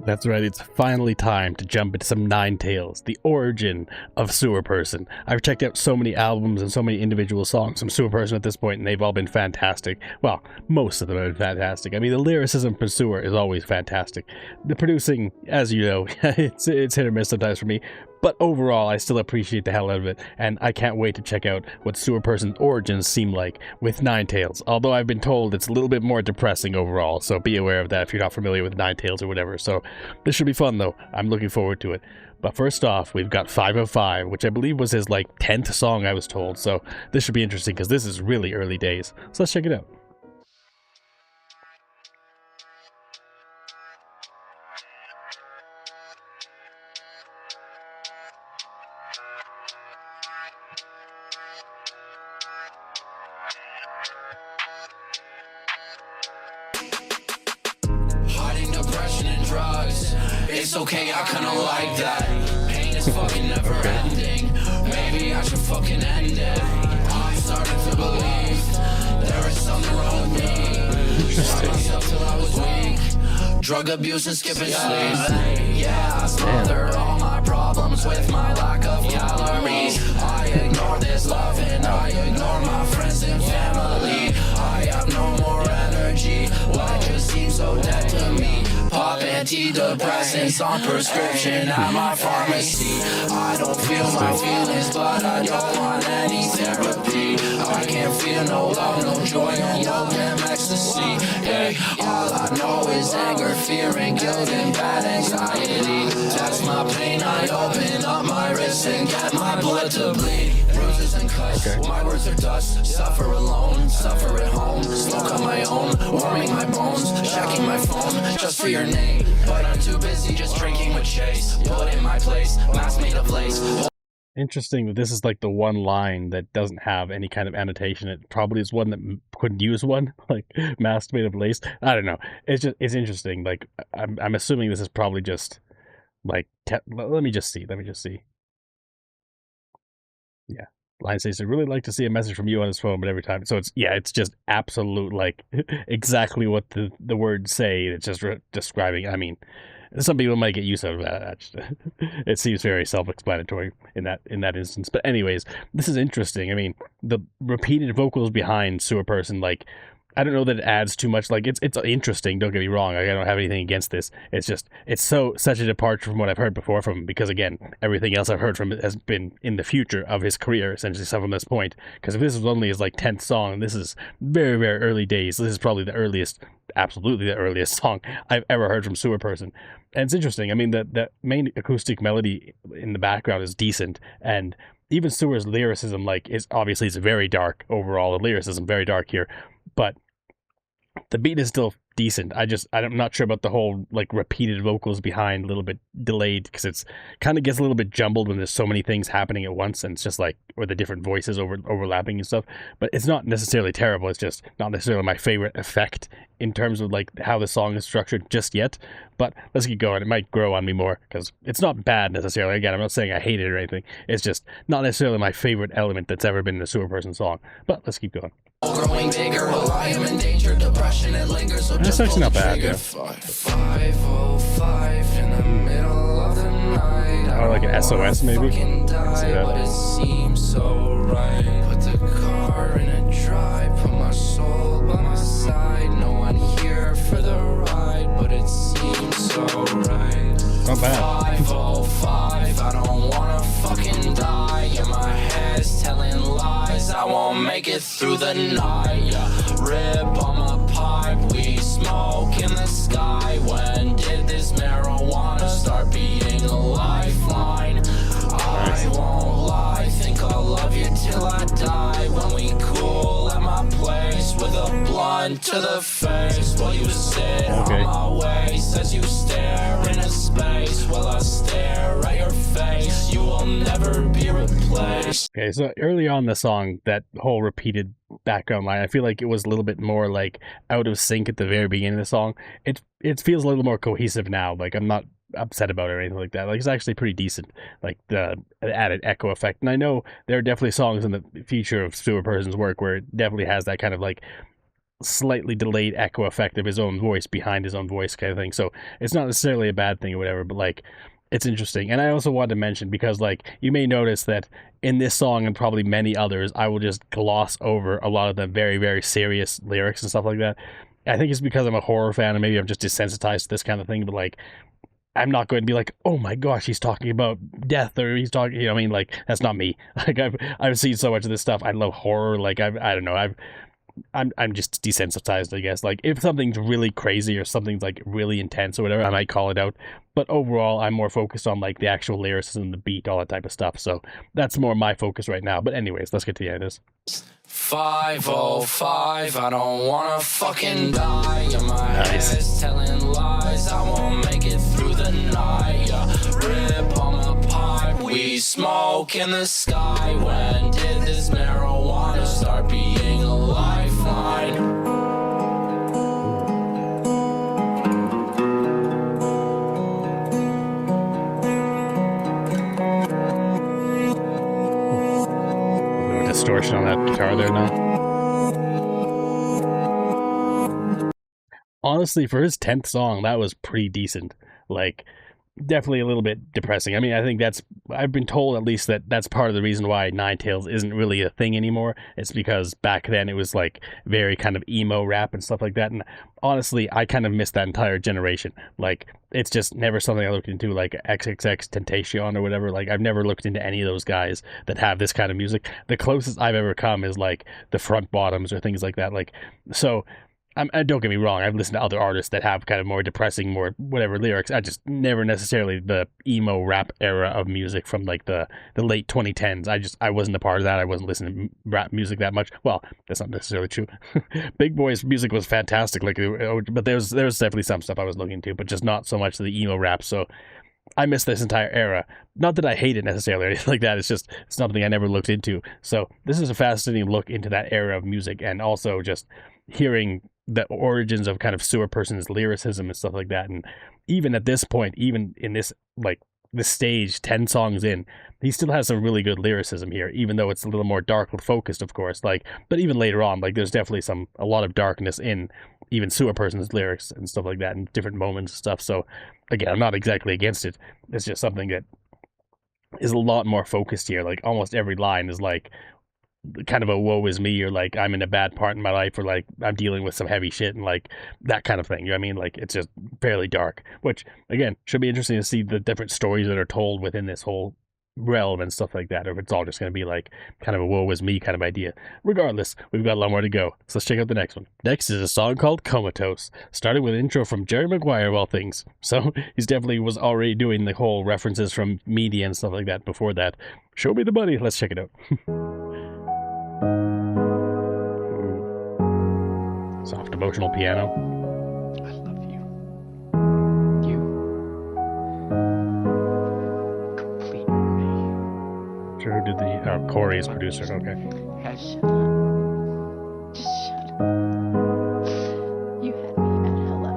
That's right, it's finally time to jump into some 9TAILS, the origin of Sewerperson. I've checked out so many albums and so many individual songs from Sewerperson at this point, and they've all been fantastic. Well, most of them have been fantastic. I mean, the lyricism for Sewer is always fantastic. The producing, as you know, it's hit or miss sometimes for me, but overall, I still appreciate the hell out of it, and I can't wait to check out what Sewerperson's origins seem like with 9TAILS, although I've been told it's a little bit more depressing overall, so be aware of that if you're not familiar with 9TAILS or whatever. So this should be fun, though. I'm looking forward to it. But first off, we've got FiveofFive, which I believe was his, 10th song, I was told, so this should be interesting, because this is really early days. So let's check it out. Depression and drugs, it's okay, I kinda like that. Pain is fucking never ending. Maybe I should fucking end it. I'm starting to believe there is something wrong with me. Shot myself till I was weak. Drug abuse and skipping sleep. Yeah, I smother all my problems with my lack of calories. I ignore this love and I ignore my friends and family. I have no more energy. Life just seems so dead to me. Pop antidepressants on prescription at my pharmacy. I don't feel my feelings, but I don't want any therapy. I can't feel no love, no joy, no love, and ecstasy. Hey, all I know is anger, fear, and guilt, and bad anxiety. That's my pain. I open up my wrist and get my blood to bleed. Bruises and cuts, my words are dust. Suffer alone, suffer at home. Smoke on my own, warming my bones. Checking my phone just for your name. But I'm too busy just drinking with Chase. Put in my place, mask made of lace. Interesting that this is the one line that doesn't have any kind of annotation. It probably is one that couldn't use one, like mask made of lace. I don't know. It's interesting. I'm assuming this is probably just let me just see. Yeah. Line says, I'd really like to see a message from you on his phone, but every time. So it's just absolute, exactly what the words say. It's just describing. I mean, some people might get use out of that. It seems very self-explanatory in that instance. But anyways, this is interesting. I mean, the repeated vocals behind Sewerperson, I don't know that it adds too much. It's interesting, don't get me wrong. I don't have anything against this. It's just, it's such a departure from what I've heard before from him, because again, everything else I've heard from it has been in the future of his career, essentially, so from this point. Because if this was only his 10th song, this is very, very early days. This is probably the earliest, absolutely the earliest song I've ever heard from Sewerperson. And it's interesting. I mean, the main acoustic melody in the background is decent, and even Sewer's lyricism, is obviously it's very dark overall. The lyricism very dark here, but the beat is still decent. I'm not sure about the whole repeated vocals behind, a little bit delayed, because it's kind of gets a little bit jumbled when there's so many things happening at once, and it's just or the different voices overlapping and stuff. But it's not necessarily terrible. It's just not necessarily my favorite effect in terms of how the song is structured just yet. But let's keep going. It might grow on me more, because it's not bad necessarily. Again, I'm not saying I hate it or anything. It's just not necessarily my favorite element that's ever been in a Sewerperson song. But let's keep going. Growing bigger, well, I am in danger. Depression, it lingers, so that's actually not bad. Yeah. 505 in the middle of the night. Oh, like an SOS maybe? But it seems so right. Put the car in a drive, put my soul by my side. No one here for the ride, but it seems so right. Not bad. 505, I don't wanna fucking die. Yeah, my head's telling lies. I won't make it through the night. Yeah. Rip on my pipe, we smoke in the sky. When did this marijuana start being a lifeline? I won't lie, think I'll love you till I die. When we cool at my place with a blunt to the face, while you sit on my waist as you stare into space, while I stare at your face. You will never be replaced. Okay, so early on in the song, that whole repeated background line, I feel like it was a little bit more out of sync at the very beginning of the song. It feels a little more cohesive now. I'm not upset about it or anything like that. It's actually pretty decent, the added echo effect. And I know there are definitely songs in the future of Sewerperson's work where it definitely has that kind of slightly delayed echo effect of his own voice behind his own voice kind of thing. So it's not necessarily a bad thing or whatever, but like it's interesting. And I also wanted to mention, because like you may notice that in this song and probably many others, I will just gloss over a lot of the very, very serious lyrics and stuff like that. I think it's because I'm a horror fan and maybe I'm just desensitized to this kind of thing, but like I'm not going to be like, oh my gosh, he's talking about death, or he's talking, you know, I mean, like that's not me. Like I've seen so much of this stuff. I love horror. Like I don't know. I'm just desensitized, I guess. Like if something's really crazy or something's like really intense or whatever, I might call it out. But overall, I'm more focused on like the actual lyricism, the beat, all that type of stuff. So that's more my focus right now. But anyways, let's get to the end of this. 505, I don't wanna fucking die. In my head's telling lies, I won't make it through the night. Rip on my pipe, we smoke in the sky. When did this marijuana start being a lifeline? Distortion on that guitar there now. Honestly, for his 10th song, that was pretty decent. Like, definitely a little bit depressing. I mean, I think I've been told at least that that's part of the reason why 9TAILS isn't really a thing anymore. It's because back then it was like very kind of emo rap and stuff like that. And honestly, I kind of missed that entire generation. Like, it's just never something I looked into, like XXX Tentacion or whatever. Like, I've never looked into any of those guys that have this kind of music. The closest I've ever come is like the Front Bottoms or things like that. Like, so don't get me wrong, I've listened to other artists that have kind of more depressing, more whatever lyrics. I just never necessarily the emo rap era of music from like the late 2010s. I wasn't a part of that. I wasn't listening to rap music that much. Well, that's not necessarily true. Big Boy's music was fantastic, like, but there was definitely some stuff I was looking into, but just not so much the emo rap. So I missed this entire era. Not that I hate it necessarily or anything like that. It's just it's something I never looked into. So this is a fascinating look into that era of music, and also just hearing the origins of kind of Sewerperson's lyricism and stuff like that. And even at this point, even in this like this stage, 10 songs in, he still has some really good lyricism here, even though it's a little more dark focused, of course. Like, but even later on, like there's definitely a lot of darkness in even Sewerperson's lyrics and stuff like that, in different moments and stuff. So again, I'm not exactly against it. It's just something that is a lot more focused here. Like almost every line is like kind of a woe is me, or like I'm in a bad part in my life, or like I'm dealing with some heavy shit, and like that kind of thing. You know what I mean? Like it's just fairly dark, which again should be interesting to see the different stories that are told within this whole realm and stuff like that, or if it's all just going to be like kind of a woe is me kind of idea. Regardless, we've got a lot more to go, so let's check out the next one. Next is a song called Comatose, starting with an intro from Jerry Maguire of all things. So he's definitely was already doing the whole references from media and stuff like that before that. Show me the money. Let's check it out. Soft emotional piano. I love you. You complete me. Sure, who did the Corey is producer, okay. Shut up. Just shut up. You had me at hello.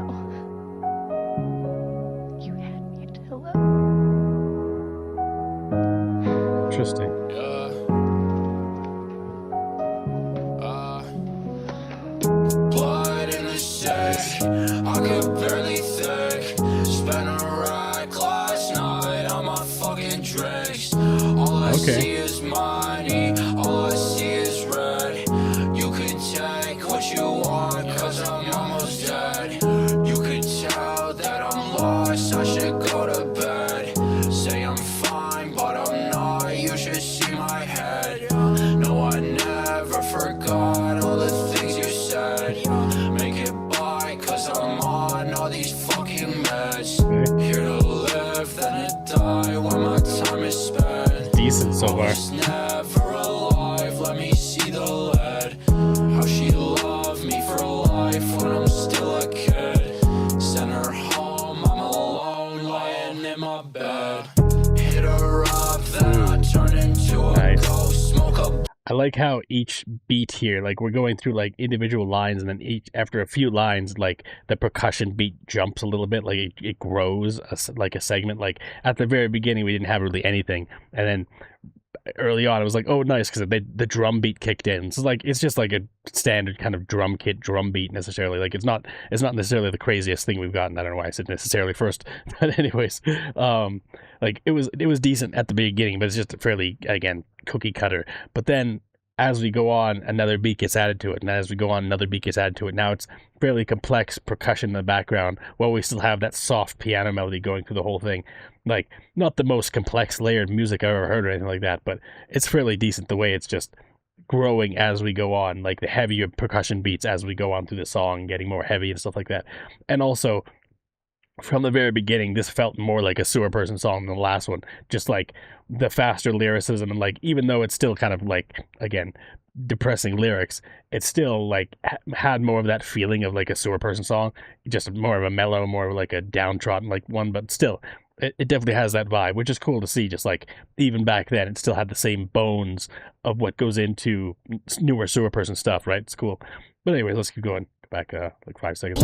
You had me at hello. Interesting. Blood in the sack, I could barely think. Spent a rack last night on my fucking drinks. All I see is money, all I see is red. You can take what you want, cause I'm almost dead. You can tell that I'm lost, I should go to bed. Say I'm fine, but I'm not, you should see my head. No, I never forgot all the things you said. Make it by, cause I'm on all these fucking meds. Here to live, then to die when my time is spent. Decent so far. Almost never alive, let me see the lead. How she loved me for life when I'm still a kid. Send her home, I'm alone, lying in my bed. Hit her up, then I turn into a ghost. Smoke a I like how each beat here, like we're going through like individual lines, and then after a few lines, like the percussion beat jumps a little bit, like it grows like a segment. Like at the very beginning, we didn't have really anything, and then early on, it was like, oh, nice, because the drum beat kicked in. So like it's just like a standard kind of drum kit drum beat necessarily. Like it's not necessarily the craziest thing we've gotten. I don't know why I said necessarily first, but anyways, like it was decent at the beginning, but it's just fairly, again, cookie cutter. But then as we go on, another beat gets added to it, and as we go on, another beat gets added to it. Now it's fairly complex percussion in the background, while we still have that soft piano melody going through the whole thing. Like, not the most complex layered music I've ever heard or anything like that, but it's fairly decent the way it's just growing as we go on, like the heavier percussion beats as we go on through the song, getting more heavy and stuff like that. And also, from the very beginning, this felt more like a Sewerperson song than the last one. Just like the faster lyricism, and like, even though it's still kind of like, again, depressing lyrics, it still like had more of that feeling of like a Sewerperson song, just more of a mellow, more of like a downtrodden like one, but still, it definitely has that vibe, which is cool to see. Just like even back then, it still had the same bones of what goes into newer Sewerperson stuff, right? It's cool. But anyway, let's keep going. Go back like 5 seconds.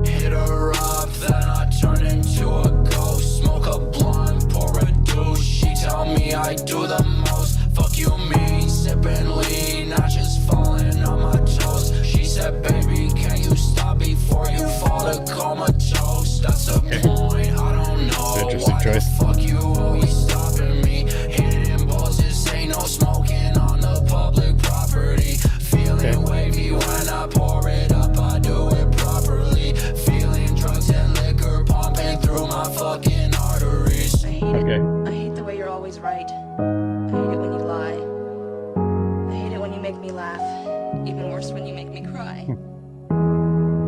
Hit her up, then I turn into a ghost. Smoke a blunt, pour a douche. She tell me I do the most. Fuck you mean, sipping lean, not just falling on my toes. She said, baby, can you stop before you fall to comatose? That's the point, I don't know Interesting why choice. the fuck you always stopping me. Hitting buzzes, ain't no smoking on the public property. Feeling wavy when I pour it up, I do it properly. Feeling drugs and liquor pumping through my fucking arteries. I hate the way you're always right. I hate it when you lie. I hate it when you make me laugh. Even worse when you make me cry.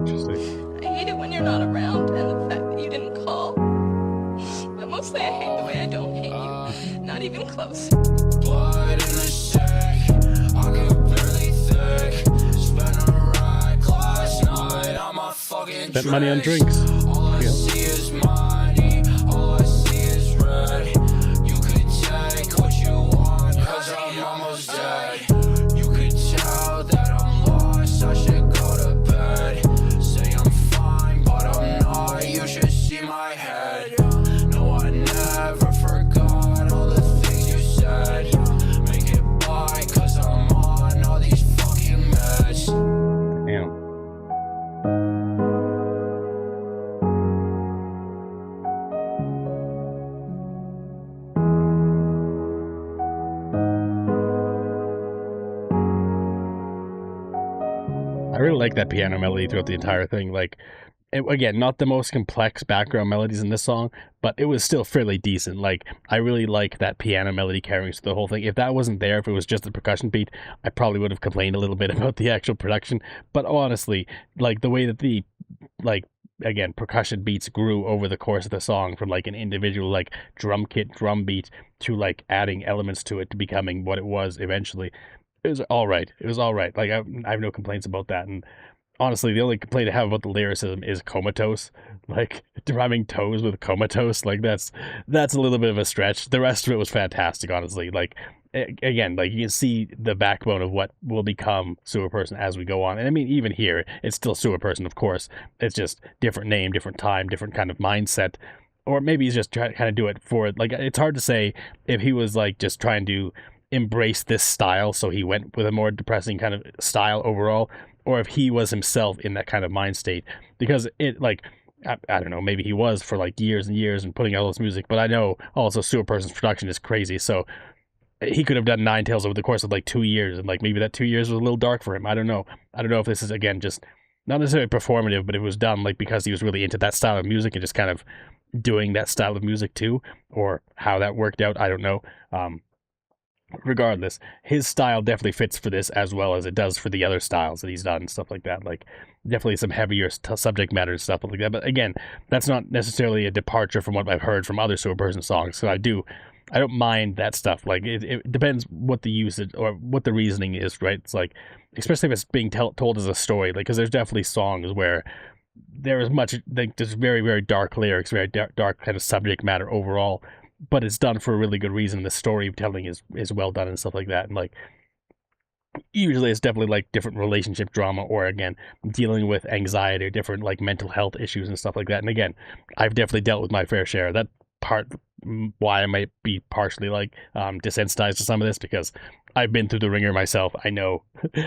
Interesting. I hate it when you're not around, and the fact that you didn't call. But mostly I hate the way I don't hate you. Not even close. Blood in the shake, I can barely think. Spent a ride last night, I'm a fucking Spent money on drinks. All I see is money, all I see is red. You could take what you want, cause I'm almost dead. You could tell that I'm lost, I should go to bed. Say I'm fine, but I'm not, you should see my head. No, I never forgot all the things you said. Make it by, cause I'm on all these fucking meds. Damn. I really like that piano melody throughout the entire thing. Like, again, not the most complex background melodies in this song, but it was still fairly decent. Like, I really like that piano melody carrying through the whole thing. If that wasn't there, if it was just the percussion beat, I probably would have complained a little bit about the actual production. But honestly, like the way that the, like, again, percussion beats grew over the course of the song, from like an individual like drum kit drum beat to like adding elements to it to becoming what it was eventually, it was all right. It was all right. Like, I have no complaints about that. And honestly, the only complaint I have about the lyricism is comatose. Like, rhyming toes with comatose, like that's a little bit of a stretch. The rest of it was fantastic, honestly. Like, again, like, you can see the backbone of what will become Sewerperson as we go on. And I mean, even here, it's still Sewerperson, of course. It's just different name, different time, different kind of mindset. Or maybe he's just trying to kind of do it for, like, it's hard to say if he was like just trying to embrace this style, so he went with a more depressing kind of style overall, or if he was himself in that kind of mind state. Because it, like, I don't know, maybe he was for like years and years and putting out all this music, but I know also Sewerperson's production is crazy, so he could have done 9TAILS over the course of like 2 years, and like maybe that 2 years was a little dark for him. I don't know if this is, again, just not necessarily performative, but it was done like because he was really into that style of music and just kind of doing that style of music too, or how that worked out, I don't know. Regardless, his style definitely fits for this as well as it does for the other styles that he's done and stuff like that. Like, definitely some heavier subject matter and stuff like that. But again, that's not necessarily a departure from what I've heard from other Sewerperson songs. So I don't mind that stuff. Like, it depends what the usage or what the reasoning is, right? It's like, especially if it's being told as a story, like, because there's definitely songs where there is much, like, there's very, very dark lyrics, very dark kind of subject matter overall, but it's done for a really good reason. The storytelling is well done and stuff like that. And like, usually it's definitely like different relationship drama, or again, dealing with anxiety or different like mental health issues and stuff like that. And again, I've definitely dealt with my fair share. That why I might be partially like desensitized to some of this, because I've been through the ringer myself. I know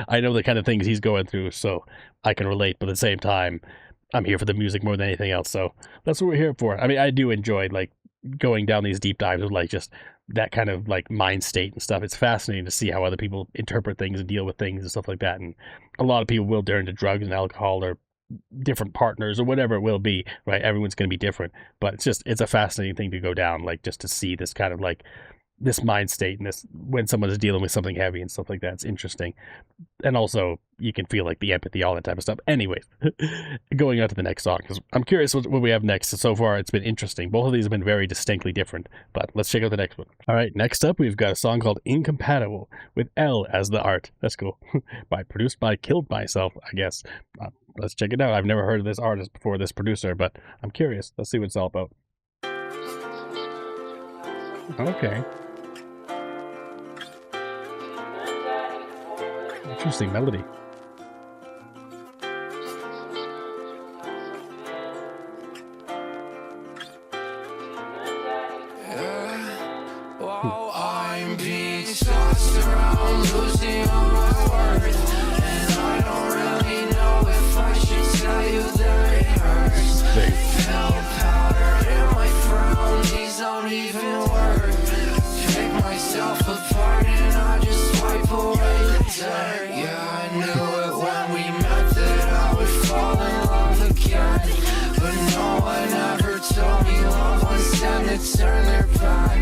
I know the kind of things he's going through, so I can relate. But at the same time, I'm here for the music more than anything else. So that's what we're here for. I mean, I do enjoy like going down these deep dives with like just that kind of like mind state and stuff. It's fascinating to see how other people interpret things and deal with things and stuff like that. And a lot of people will turn to drugs and alcohol or different partners or whatever it will be, right? Everyone's going to be different, but it's a fascinating thing to go down, like just to see this kind of like this mind state and this when someone is dealing with something heavy and stuff like that. It's interesting. And also you can feel like the empathy, all that type of stuff. Anyways, going on to the next song, because I'm curious what we have next. So far it's been interesting. Both of these have been very distinctly different, but let's check out the next one. All right, next up we've got a song called Incompatable with L as the art. That's cool. Produced by Killed Myself, I guess. Let's check it out. I've never heard of this artist before, this producer, but I'm curious. Let's see what it's all about. Okay. Interesting melody. While I'm being tossed around, losing all my worth, and I don't really know if I should tell you that it hurts. Feel powder in my frown, these don't even work. Pick myself apart and I just wipe away the dirt. Yeah, I knew it when we met that I would fall in love again, but no one ever told me love was them to turn their back.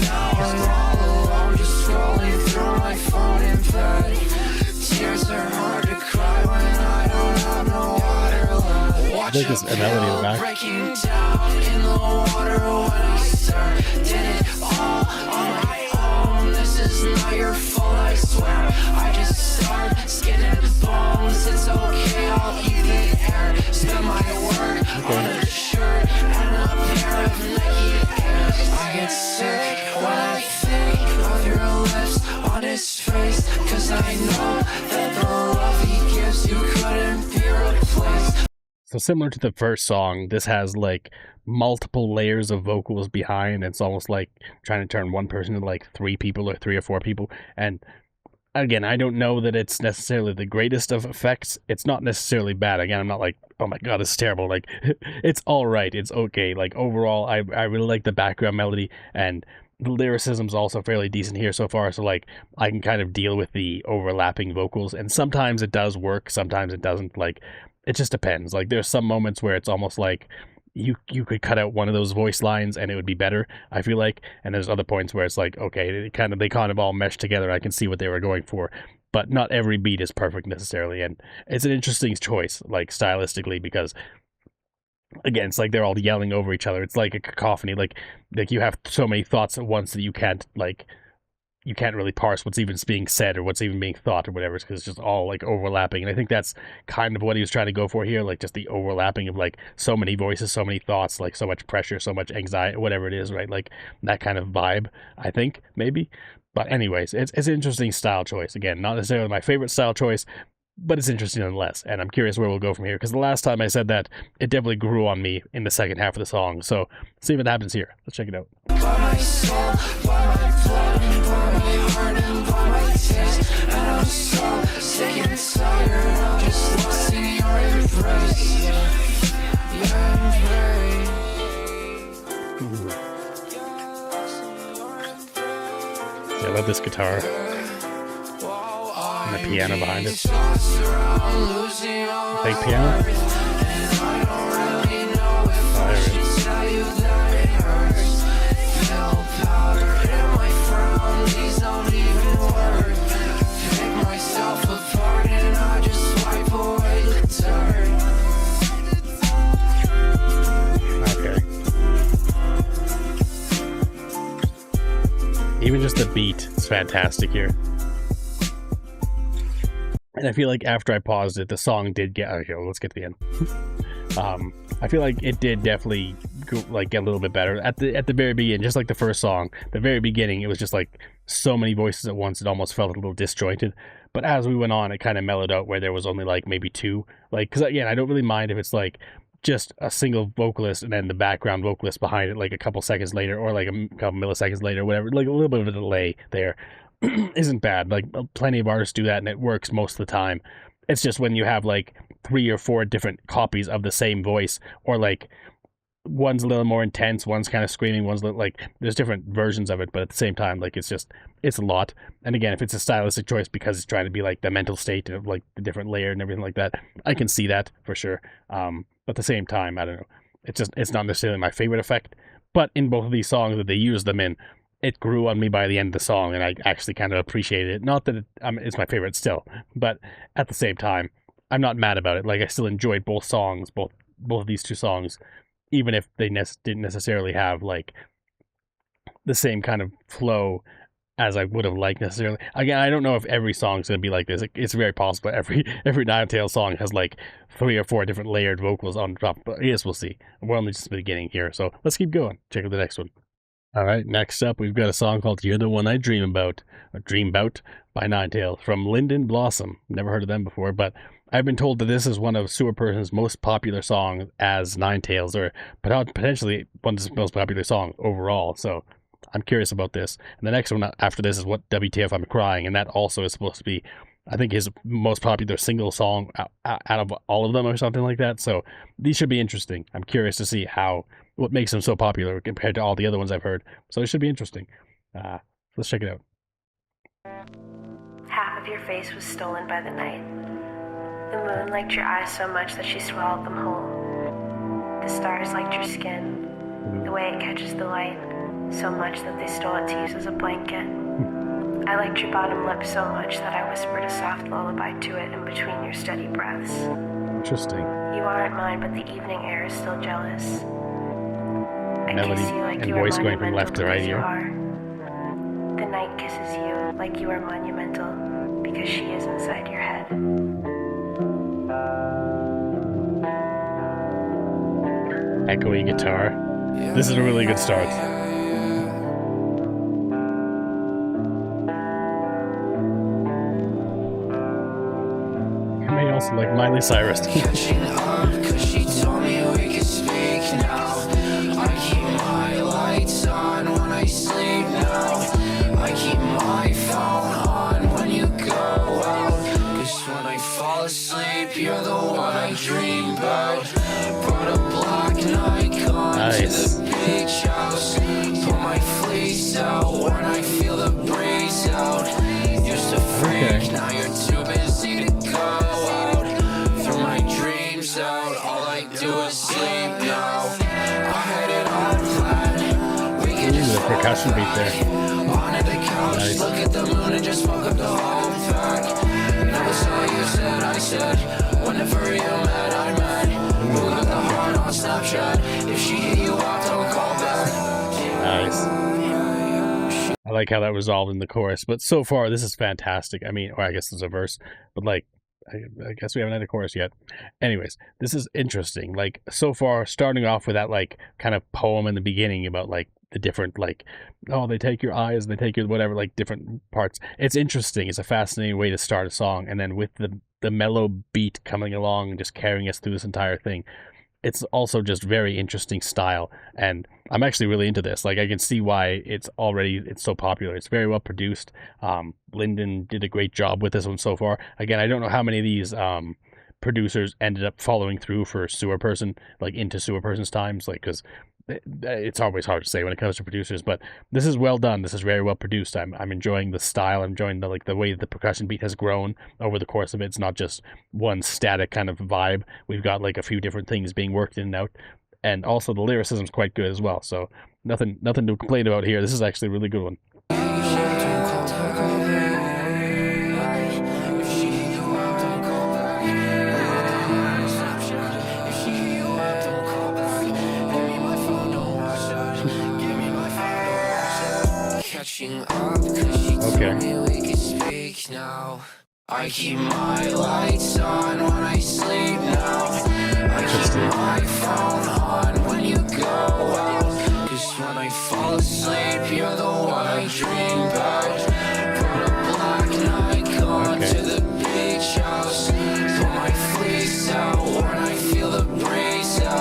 Now I'm all alone, just scrolling through my phone in bed. Tears are hard to cry when I don't have no water left. Watch a melody in the back. Breaking down in the water when I started it all on my own. This is not your fault, I swear. I just start skinning bones. It's okay, I'll eat the air. Spend my work on a shirt and a pair of Nike Airs. I get sick when I think of your lips on his face, cause I know that the love he gives you couldn't be replaced. So similar to the first song, this has like multiple layers of vocals behind. It's almost like trying to turn one person into like three people or three or four people. And again, I don't know that it's necessarily the greatest of effects. It's not necessarily bad. Again, I'm not like, oh my god, this is terrible. Like, it's all right. It's okay. Like, overall, I really like the background melody, and the lyricism's also fairly decent here so far. So, like, I can kind of deal with the overlapping vocals, and sometimes it does work, sometimes it doesn't. Like, it just depends. Like, there's some moments where it's almost like you could cut out one of those voice lines and it would be better, I feel like. And there's other points where it's like, okay, they kind of all mesh together. I can see what they were going for, but not every beat is perfect necessarily. And it's an interesting choice, like stylistically, because again, it's like they're all yelling over each other. It's like a cacophony. Like you have so many thoughts at once that you can't really parse what's even being said or what's even being thought or whatever, because it's just all like overlapping. And I think that's kind of what he was trying to go for here, like just the overlapping of like so many voices, so many thoughts, like so much pressure, so much anxiety, whatever it is, right? Like that kind of vibe, I think, maybe. But anyways, it's an interesting style choice. Again, not necessarily my favorite style choice, but it's interesting nonetheless. And I'm curious where we'll go from here, because the last time I said that, it definitely grew on me in the second half of the song. So let's see what happens here. Let's check it out. By my soul, by my blood, by my heart, and by my taste. And I'm so sick and tired of just lost in your embrace. Your embrace. Yeah, I love this guitar. And the piano behind it. Big piano. Okay. Even just the beat is fantastic here. And I feel like after I paused it, the song did get... Okay, well, let's get to the end. I feel like it did definitely get a little bit better at the very beginning. Just like the first song, the very beginning, it was just like so many voices at once. It almost felt a little disjointed. But as we went on, it kind of mellowed out where there was only like maybe two. Like, because again, I don't really mind if it's like just a single vocalist and then the background vocalist behind it like a couple seconds later, or like a couple milliseconds later, whatever, like a little bit of a delay there isn't bad. Like plenty of artists do that and it works most of the time. It's just when you have like 3 or 4 different copies of the same voice, or like one's a little more intense, one's kind of screaming, one's like, there's different versions of it, but at the same time, like, it's a lot. And again, if it's a stylistic choice because it's trying to be like the mental state of like the different layer and everything like that, I can see that for sure. But at the same time, I don't know, it's not necessarily my favorite effect, but in both of these songs that they use them in, it grew on me by the end of the song, and I actually kind of appreciated it. Not that it's my favorite still, but at the same time, I'm not mad about it. Like, I still enjoyed both songs, both of these 2 songs, even if they didn't necessarily have like the same kind of flow as I would have liked necessarily. Again, I don't know if every song's gonna be like this. It's very possible every 9TAILS song has like 3 or 4 different layered vocals on top, but I guess we'll see. We're only just beginning here, so let's keep going. Check out the next one. All right, next up, we've got a song called You're the One I Dream About, or Dream Bout, by 9TAILS, from Linden Blossom. Never heard of them before, but I've been told that this is one of Sewerperson's most popular songs as 9TAILS, or potentially one of his most popular songs overall, so I'm curious about this. And the next one after this is What WTF I'm Crying, and that also is supposed to be, I think, his most popular single song out of all of them, or something like that, so these should be interesting. I'm curious to see what makes them so popular compared to all the other ones I've heard. So it should be interesting. Let's check it out. Half of your face was stolen by the night. The moon liked your eyes so much that she swallowed them whole. The stars liked your skin, the way it catches the light, so much that they stole it to use as a blanket. I liked your bottom lip so much that I whispered a soft lullaby to it in between your steady breaths. Interesting. You aren't mine, but the evening air is still jealous. I Melody kiss you like and you voice are going from left to right here. The night kisses you like you are monumental because she is inside your head. Echoey guitar. This is a really good start. I may also like Miley Cyrus. Catching up, 'cause she told me we could speak now. I keep my lights on when I sleep now. I keep my phone on when you go out. 'Cause when I fall asleep, you're the one I dream about. Brought a black Nikon Nice. to the beach house. Put my fleece out when I feel the breeze out. Used to freak, now you're too busy to go out. Through my dreams out, all I do is sleep now. I had it all planned. We could just The percussion beat there. on the couch, Nice. look at the moon and just woke up the whole pack. Never saw you said, I said. Whenever you met, I met. We got the heart on Snapchat. If she hit you up, don't call back. Nice. I like how that resolved in the chorus, but so far this is fantastic. I mean, or I guess there's a verse, but like, I guess we haven't had a chorus yet. Anyways, this is interesting. Like, so far, starting off with that like kind of poem in the beginning about like the different like, oh, they take your eyes, they take your whatever, like different parts. It's interesting. It's a fascinating way to start a song, and then with the mellow beat coming along and just carrying us through this entire thing. It's also just very interesting style, and I'm actually really into this. Like, I can see why it's so popular. It's very well produced. Linden did a great job with this one so far. Again, I don't know how many of these producers ended up following through for Sewerperson, like into Sewerperson's times, like, because it's always hard to say when it comes to producers, but this is well done. This is very well produced. I'm enjoying the style. I'm enjoying the way that the percussion beat has grown over the course of it. It's not just one static kind of vibe. We've got like a few different things being worked in and out, and also the lyricism is quite good as well. So nothing to complain about here. This is actually a really good one. I keep my lights on when I sleep now. I keep my phone on when you go out. 'Cause when I fall asleep, you're the one I dream about. Put a black Nikon to the beach house. Put my fleece out when I feel the breeze out.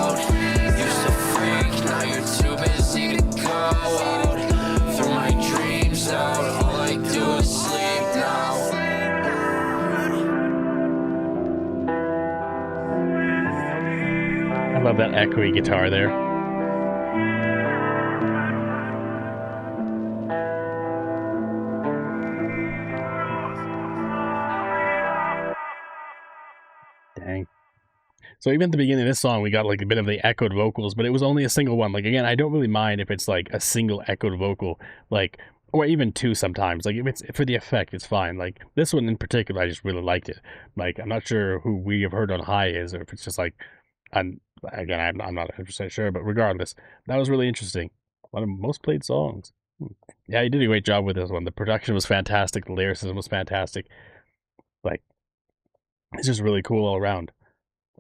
that echoey guitar there. Dang. So even at the beginning of this song, we got like a bit of the echoed vocals, but it was only a single one. Like, again, I don't really mind if it's like a single echoed vocal, like, or even two sometimes. Like, if it's for the effect, it's fine. Like, this one in particular, I just really liked it. Like, I'm not sure who We Have Heard on High is, or if it's just like, I'm not 100% sure, but regardless, that was really interesting. One of the most played songs. Yeah, he did a great job with this one. The production was fantastic. The lyricism was fantastic. Like, it's just really cool all around.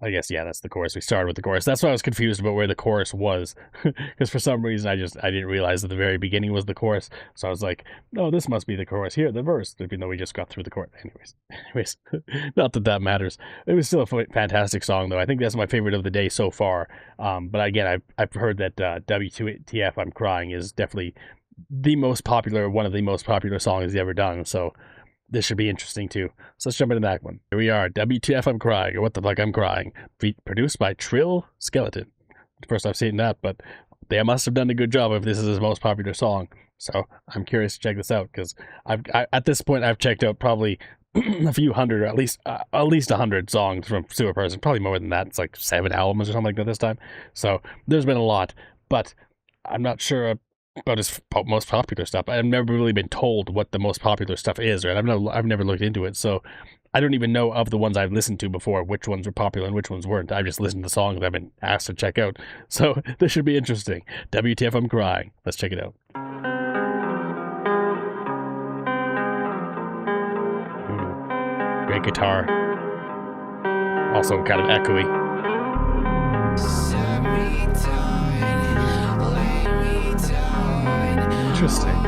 I guess, yeah, that's the chorus. We started with the chorus. That's why I was confused about where the chorus was. Because for some reason, I didn't realize that the very beginning was the chorus. So I was like, no, this must be the chorus. Here, the verse. Even though we just got through the chorus. Anyways, not that that matters. It was still a fantastic song, though. I think that's my favorite of the day so far. But again, I've heard that WTF I'm Crying is definitely one of the most popular songs he's ever done. So this should be interesting too. So let's jump into that one. Here we are, WTF I'm Crying, or What the Fuck I'm Crying, produced by Trill Skeleton. First I've seen that, but they must have done a good job if this is his most popular song. So I'm curious to check this out, because at this point I've checked out probably a few hundred, or at least 100 songs from Sewerperson. Probably more than that. It's like 7 albums or something like that this time. So there's been a lot, but I'm not sure about his most popular stuff. I've never really been told what the most popular stuff is, right? I've never looked into it, so I don't even know of the ones I've listened to before which ones were popular and which ones weren't. I've just listened to songs that I've been asked to check out. So this should be interesting. WTF I'm Crying. Let's check it out. Great guitar. Also kind of echoey. Interesting.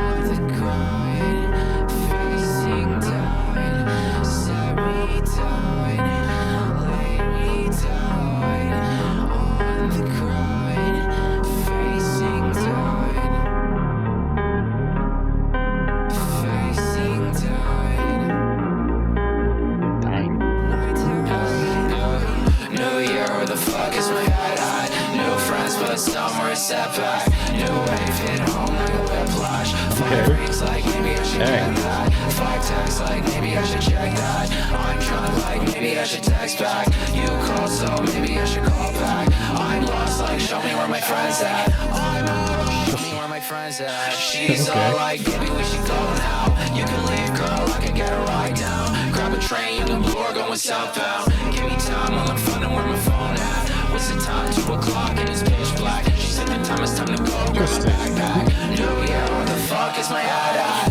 Somewhere setback, new wave hit home like a whiplash. 5 rings like maybe I should get that. 5 texts like maybe I should check that. I'm drunk like maybe I should text back. You call so maybe I should call back. I'm lost like show me where my friends at. I'm out, show me where my friends at. She's all like baby we should go now. You can leave girl, I can get a ride down. Grab a train, you can blue or going southbound. Give me time while I'm finding where my phone at. What's the time? 2 o'clock and it's pitch black. She said the time is time to go. Grab my backpack. New year, where the fuck is my head at?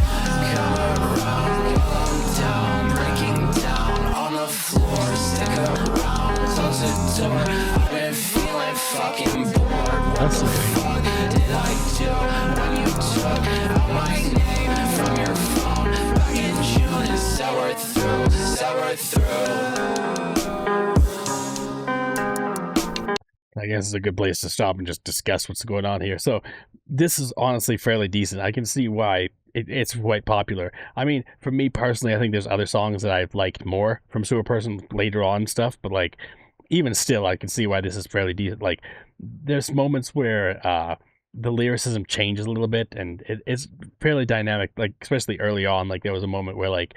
Come around, come down, breaking down on the floor. Stick around, close the door. I've been feeling fucking bored. What the fuck did I do when you took out my name from your phone back in June? And sour through. I guess it's a good place to stop and just discuss what's going on here. So this is honestly fairly decent. I can see why it's quite popular. I mean, for me personally, I think there's other songs that I've liked more from Sewerperson later on stuff, but like even still, I can see why this is fairly decent. Like there's moments where the lyricism changes a little bit, and it's fairly dynamic. Like especially early on, like there was a moment where like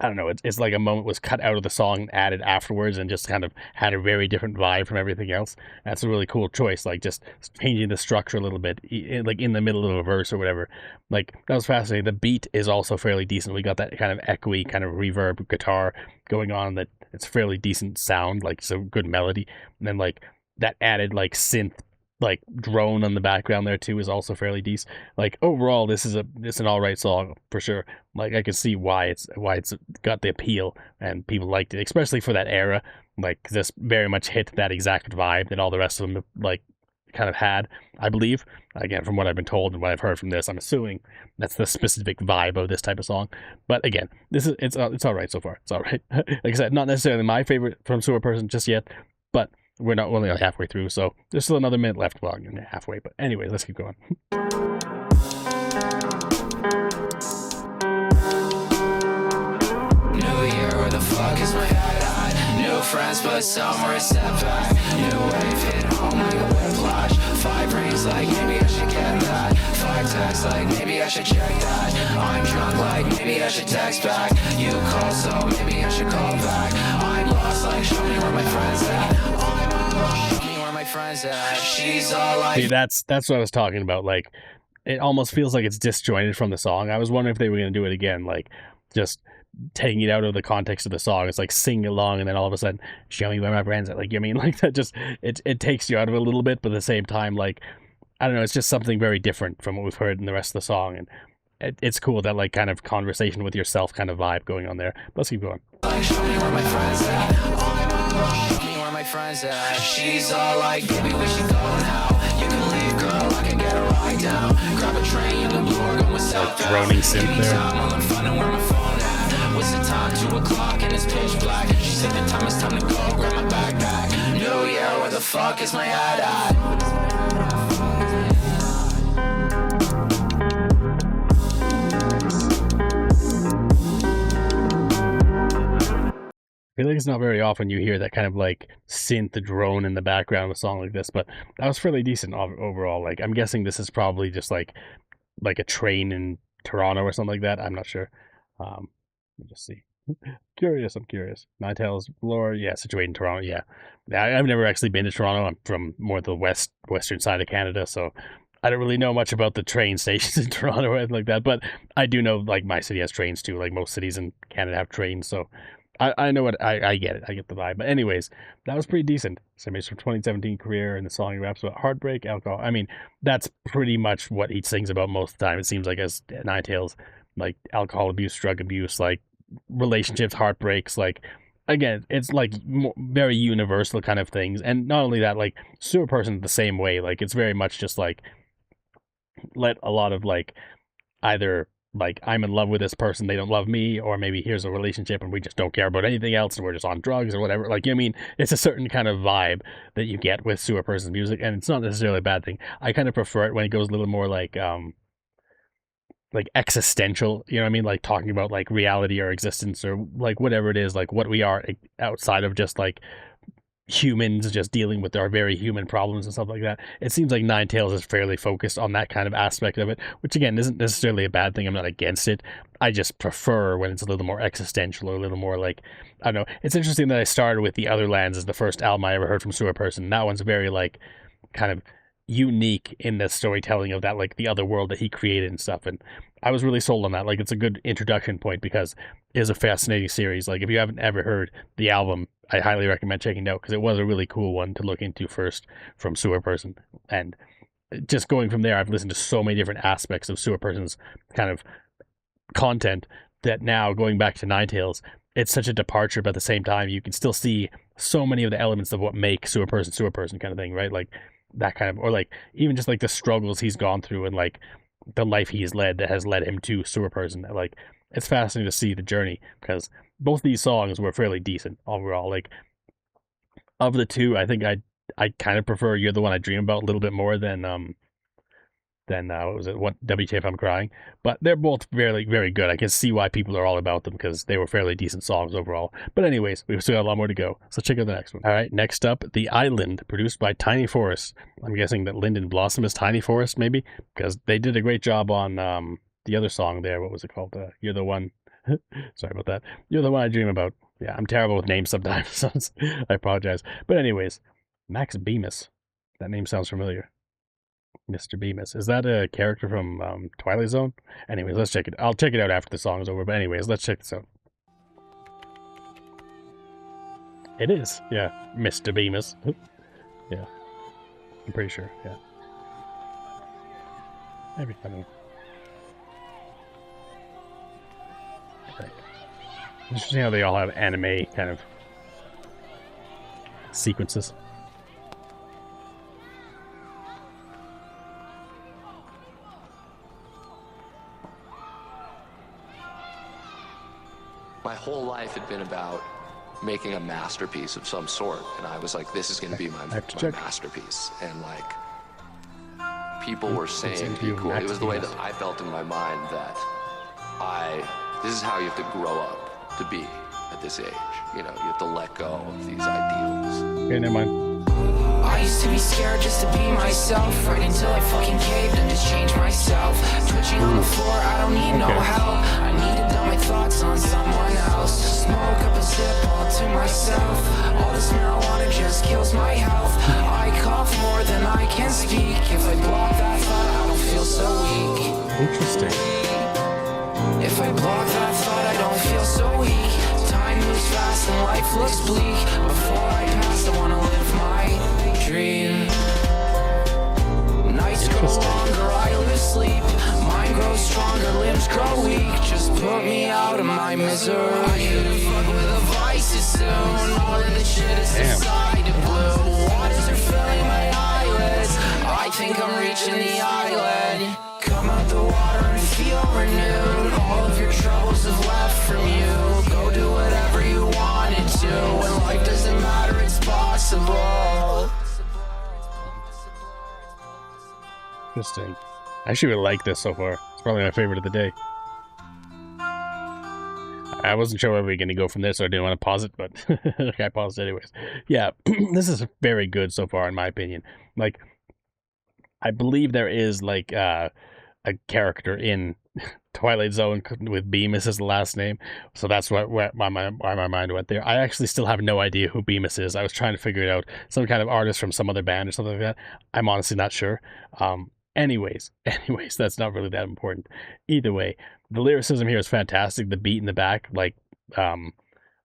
I don't know, it's like a moment was cut out of the song and added afterwards and just kind of had a very different vibe from everything else. That's a really cool choice, like just changing the structure a little bit, like in the middle of a verse or whatever. Like, that was fascinating. The beat is also fairly decent. We got that kind of echoey, kind of reverb guitar going on that it's fairly decent sound, like it's a good melody. And then like that added like synth like drone on the background there too is also fairly decent. Like overall, this is an all right song for sure. Like I can see why it's got the appeal and people liked it, especially for that era. Like this very much hit that exact vibe that all the rest of them like kind of had, I believe. Again, from what I've been told and what I've heard from this, I'm assuming that's the specific vibe of this type of song. But again, it's all right so far. It's all right. Like I said, not necessarily my favorite from Sewerperson just yet, but we're not only halfway through, so there's still another minute left. Well, halfway, but anyway, let's keep going. New year, where the fuck is my head at? New friends, but some were a step back. New wave hit home like a whiplash. 5 rings like maybe I should get that. 5 texts like maybe I should check that. I'm drunk like maybe I should text back. You call so maybe I should call back. I'm lost like show me where my friends at. I'm lost, show me where my friends at. She's all like. See, that's what I was talking about. Like, it almost feels like it's disjointed from the song. I was wondering if they were going to do it again, like just taking it out of the context of the song. It's like sing along, and then all of a sudden, show me where my friends are. Like, you mean, like that just it takes you out of it a little bit, but at the same time, like, I don't know, it's just something very different from what we've heard in the rest of the song, and it's cool, that like kind of conversation with yourself kind of vibe going on there. Let's keep going. Like, show me where my friends at. Show me where my friends at. She's all like, baby, we should go now. You can leave, girl, I can get a ride down. Grab a train in the blue, or go with South. Droning synth there. I'm finding where my phone at. What's the time? 2 o'clock and it's pitch black. She said the time is time to go. Grab my backpack. New year, where the fuck is my head at? I feel like it's not very often you hear that kind of like synth drone in the background of a song like this, but that was fairly decent overall. Like, I'm guessing this is probably just like a train in Toronto or something like that. I'm not sure. Let me just see. I'm curious. 9TAILS lore, yeah, situated in Toronto. Yeah, I've never actually been to Toronto. I'm from more the western side of Canada, so I don't really know much about the train stations in Toronto or anything like that. But I do know like my city has trains too. Like most cities in Canada have trains, so. I know what I get it. I get the vibe. But anyways, that was pretty decent. Somebody's from 2017 career, and the song raps about heartbreak, alcohol. I mean, that's pretty much what he sings about most of the time. It seems like as 9TAILS, like alcohol abuse, drug abuse, like relationships, heartbreaks. Like, again, it's like very universal kind of things. And not only that, like Sewerperson the same way. Like, it's very much just like let a lot of like either like I'm in love with this person, they don't love me, or maybe here's a relationship and we just don't care about anything else and we're just on drugs or whatever. Like, you know what I mean, it's a certain kind of vibe that you get with Sewerperson's music, and it's not necessarily a bad thing. I kind of prefer it when it goes a little more like existential, you know what I mean, like talking about like reality or existence or like whatever it is, like what we are outside of just like humans just dealing with our very human problems and stuff like that. It seems like 9TAILS is fairly focused on that kind of aspect of it, which again isn't necessarily a bad thing. I'm not against it. I just prefer when it's a little more existential or a little more like, I don't know. It's interesting that I started with The Other Lands as the first album I ever heard from Sewerperson. That one's very like kind of unique in the storytelling of that, like the other world that he created and stuff, and I was really sold on that. Like, it's a good introduction point because it is a fascinating series. Like, if you haven't ever heard the album, I highly recommend checking it out because it was a really cool one to look into first from Sewerperson. And just going from there, I've listened to so many different aspects of Sewerperson's kind of content that now going back to 9TAILS, it's such a departure, but at the same time, you can still see so many of the elements of what make Sewerperson kind of thing, right? Like that kind of, or like even just like the struggles he's gone through and like the life he's led that has led him to Sewerperson. Like, it's fascinating to see the journey because both these songs were fairly decent overall. Like, of the two, I think I kind of prefer You're the One I Dream About a little bit more than what was it? What WTF I'm Crying? But they're both very, very good. I can see why people are all about them because they were fairly decent songs overall. But anyways, we've still got a lot more to go. So check out the next one. All right, next up, The Island, produced by Tiny Forest. I'm guessing that Linden Blossom is Tiny Forest, maybe, because they did a great job on the other song there. What was it called? You're the One. Sorry about that. You're the One I Dream About. Yeah, I'm terrible with names sometimes. I apologize. But anyways, Max Bemis. That name sounds familiar. Mr. Bemis. Is that a character from Twilight Zone? Anyways, let's check it. I'll check it out after the song is over. But anyways, let's check this out. It is. Yeah. Mr. Bemis. Yeah. I'm pretty sure. Yeah. Every time. Right. Interesting how they all have anime kind of sequences. My whole life had been about making a masterpiece of some sort, and I was like, this is going to be my masterpiece. And like, people were saying equal. It was the way that I felt in my mind that this is how you have to grow up to be at this age. you know, you have to let go of these ideals. Okay, never mind. I used to be scared just to be myself, right until I fucking caved and just changed myself. Twitching on the floor, I don't need no help. I need to dump my thoughts on someone else. Smoke up a zip all to myself. All this marijuana just kills my health. I cough more than I can speak. If I block that thought, I don't feel so weak. Interesting. If I block that thought, I don't feel so weak. Time moves fast and life looks bleak. Before I pass, I wanna live my dream. Nights grow longer, I lose sleep. Mind grows stronger, limbs grow weak. Just put me out of my misery. I couldn't fuck with the vices soon. All of the shit is decided blue. Waters are filling my eyelids. I think I'm reaching the island. Come out the water and feel renewed. All of your troubles have left from you. Go do whatever you wanted to. When life doesn't matter, it's possible. Interesting. I actually really like this so far. It's probably my favorite of the day. I wasn't sure where we were going to go from this, so I didn't want to pause it, but I paused it anyways. Yeah, this is very good so far, in my opinion. Like, I believe there is, like, a character in Twilight Zone with Bemis as the last name, so that's why my mind went there. I actually still have no idea who Bemis is. I was trying to figure it out. Some kind of artist from some other band or something like that. I'm honestly not sure. Anyways, that's not really that important. Either way, the lyricism here is fantastic. The beat in the back, like,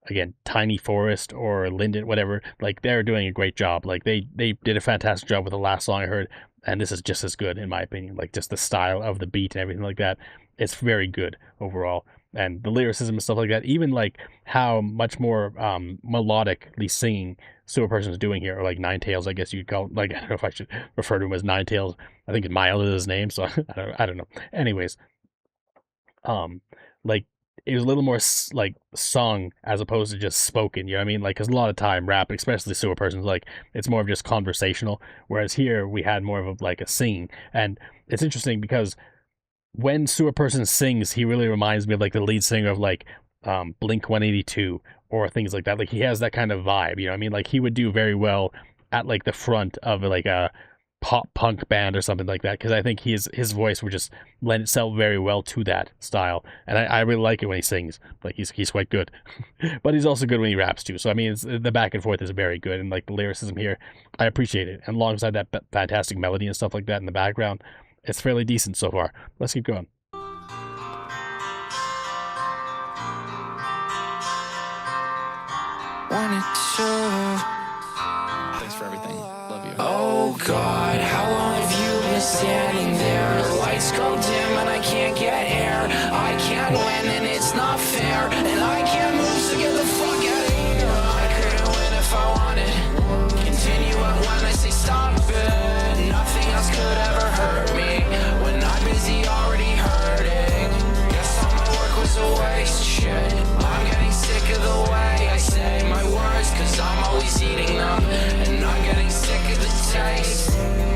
again, Tiny Forest or Linden, whatever, like, they're doing a great job. Like, they did a fantastic job with the last song I heard, and this is just as good, in my opinion. Like, just the style of the beat and everything like that, it's very good overall. And the lyricism and stuff like that, even, like, how much more melodically singing Sewerperson is doing here, or like 9TAILS, I guess you'd call it. Like, I don't know if I should refer to him as 9TAILS. I think Miles is his name, so I don't know. Anyways, like, it was a little more like sung as opposed to just spoken, you know what I mean? Like, because a lot of time rap, especially Sewerperson's, like, it's more of just conversational, whereas here we had more of like a singing. And it's interesting because when Sewerperson sings, he really reminds me of like the lead singer of like Blink 182 or things like that. Like, he has that kind of vibe, you know what I mean? Like, he would do very well at like the front of like a pop punk band or something like that, because I think his voice would just lend itself very well to that style, and I really like it when he sings. Like, he's quite good. But he's also good when he raps too, so I mean, the back and forth is very good, and like the lyricism here, I appreciate it, and alongside that fantastic melody and stuff like that in the background, it's fairly decent so far. Let's keep going. Thanks for everything. Love you. Oh God, how long have you been standing there? The lights go dim and I can't get air. I can't win and it's not fair, and I can't move, so get the fuck out of here. I couldn't win if I wanted. Continue it when I say stop it. Nothing else could ever hurt me when I'm busy already hurting. Guess all my work was a waste. Shit, I'm getting sick of the way I say my words, cause I'm always eating them, and I'm getting sick of the taste.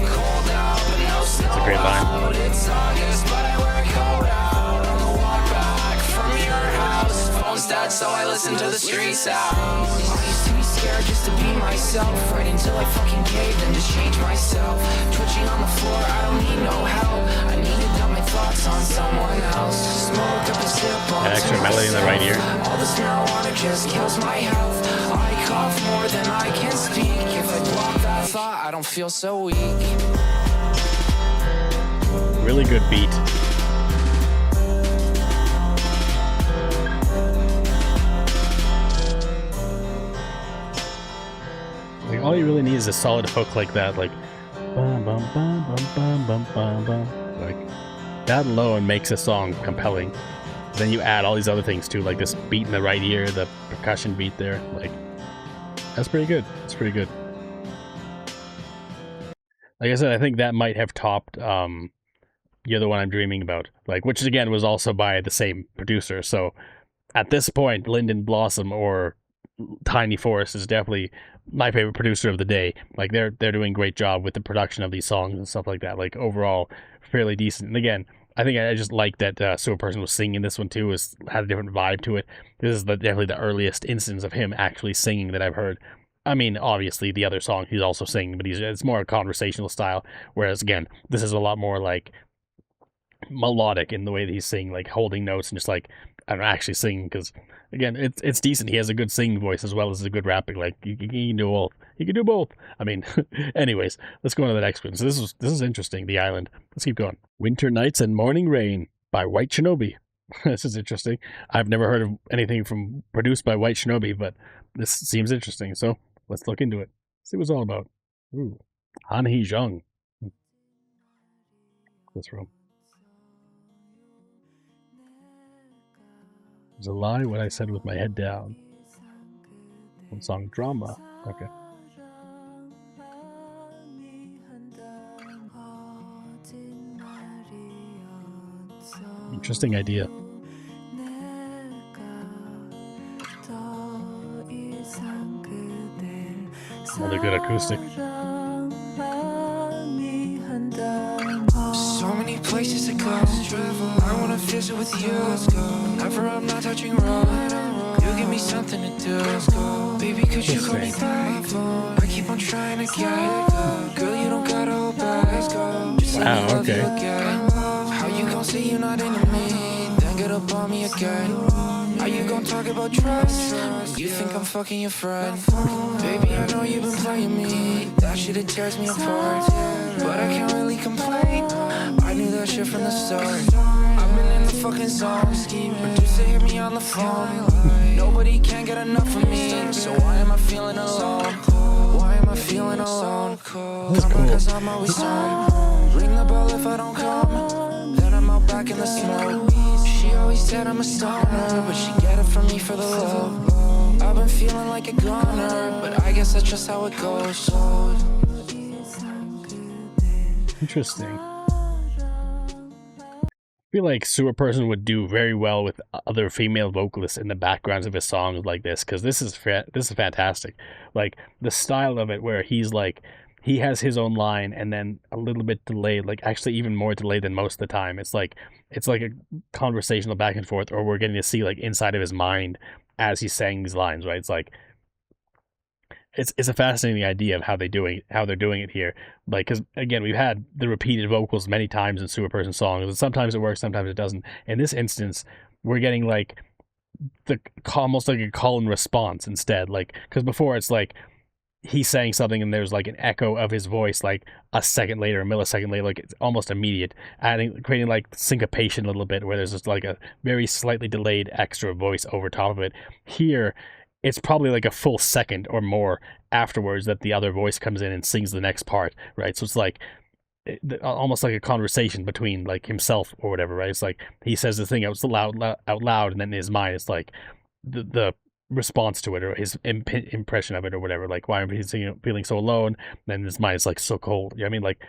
Cold out, but no snow. That's a great line. It's August, but I wear a coat out on the walk back from your house. Phone's dead, so I listen to the street sounds. I used to be scared just to be myself, right until I fucking caved and just changed myself. Twitching on the floor, I don't need no help. I need to dump my thoughts on someone else. Smoke up a zip on That extra melody in the right ear. all this marijuana just kills my health. I cough more than I can speak. If I block that thought, I don't feel so weak. Really good beat. Like, all you really need is a solid hook like that, like bum bum bum bum bum bum bum bum. Like, that alone makes a song compelling. Then you add all these other things too, like this beat in the right ear, the percussion beat there. Like, that's pretty good. It's pretty good. Like I said, I think that might have topped You're the One I'm Dreaming About, like, which again was also by the same producer. So at this point, Linden Blossom or Tiny Forest is definitely my favorite producer of the day. Like, they're doing a great job with the production of these songs and stuff like that. Like, overall, fairly decent. And again, I think I just like that Sewerperson was singing this one too. Had a different vibe to it. This is definitely the earliest instance of him actually singing that I've heard. I mean, obviously the other song he's also singing, but it's more a conversational style. Whereas again, this is a lot more like melodic in the way that he's singing, like holding notes and just like I'm actually singing. Because again, it's decent. He has a good singing voice as well as a good rapping. Like you can do both. You can do both. I mean, anyways, let's go on to the next one. So this is interesting. The island. Let's keep going. Winter Nights and Morning Rain by White Shinobi. This is interesting. I've never heard of anything produced by White Shinobi, but this seems interesting. So let's look into it. See what it's all about. Ooh, Han Hee Jung. This room. It was a lie what I said with my head down. One song, Drama. Okay. Interesting idea. Another good acoustic. So many places to go. I wanna visit with you. Never, I'm not touching road. You give me something to do. Baby, could you call me back? I keep on trying to get. Girl, you don't gotta hold back. Just let me love you again. How you gon' say you're not into me? Then get up on me again. How you gon' talk about trust? You think I'm fucking your friend? Baby, I know you've been playing me. That shit, it tears me apart. But I can't really complain. I knew that shit from the start. I've been in the fucking zone. Producer hit me on the phone. Nobody can get enough of me. So why am I feeling alone? Why am I feeling alone? That's cool. Cause I'm always home. Ring the bell if I don't come. Then I'm out back in the smoke. She always said I'm a stoner, but she get it from me for the love. I've been feeling like a goner, but I guess that's just how it goes. Interesting. I feel like Sewerperson would do very well with other female vocalists in the backgrounds of his songs like this, because this is fantastic. Like the style of it, where he's like he has his own line and then a little bit delayed, like actually even more delayed than most of the time. It's like a conversational back and forth, or we're getting to see like inside of his mind as he's saying these lines. Right? It's like it's a fascinating idea of how they're doing it here. Like, because again, we've had the repeated vocals many times in Sewerperson songs, and sometimes it works, sometimes it doesn't. In this instance, we're getting like almost like a call and response instead. Like, because before it's like he's saying something and there's like an echo of his voice like a second later, a millisecond later, like it's almost immediate, creating like syncopation a little bit, where there's just like a very slightly delayed extra voice over top of it. Here, it's probably like a full second or more afterwards that the other voice comes in and sings the next part, right? So it's like almost like a conversation between like himself or whatever, right? It's like he says the thing out loud, and then in his mind it's like the response to it, or his impression of it, or whatever. Like, why am I feeling so alone? And then his mind is like so cold. You know what I mean? Like,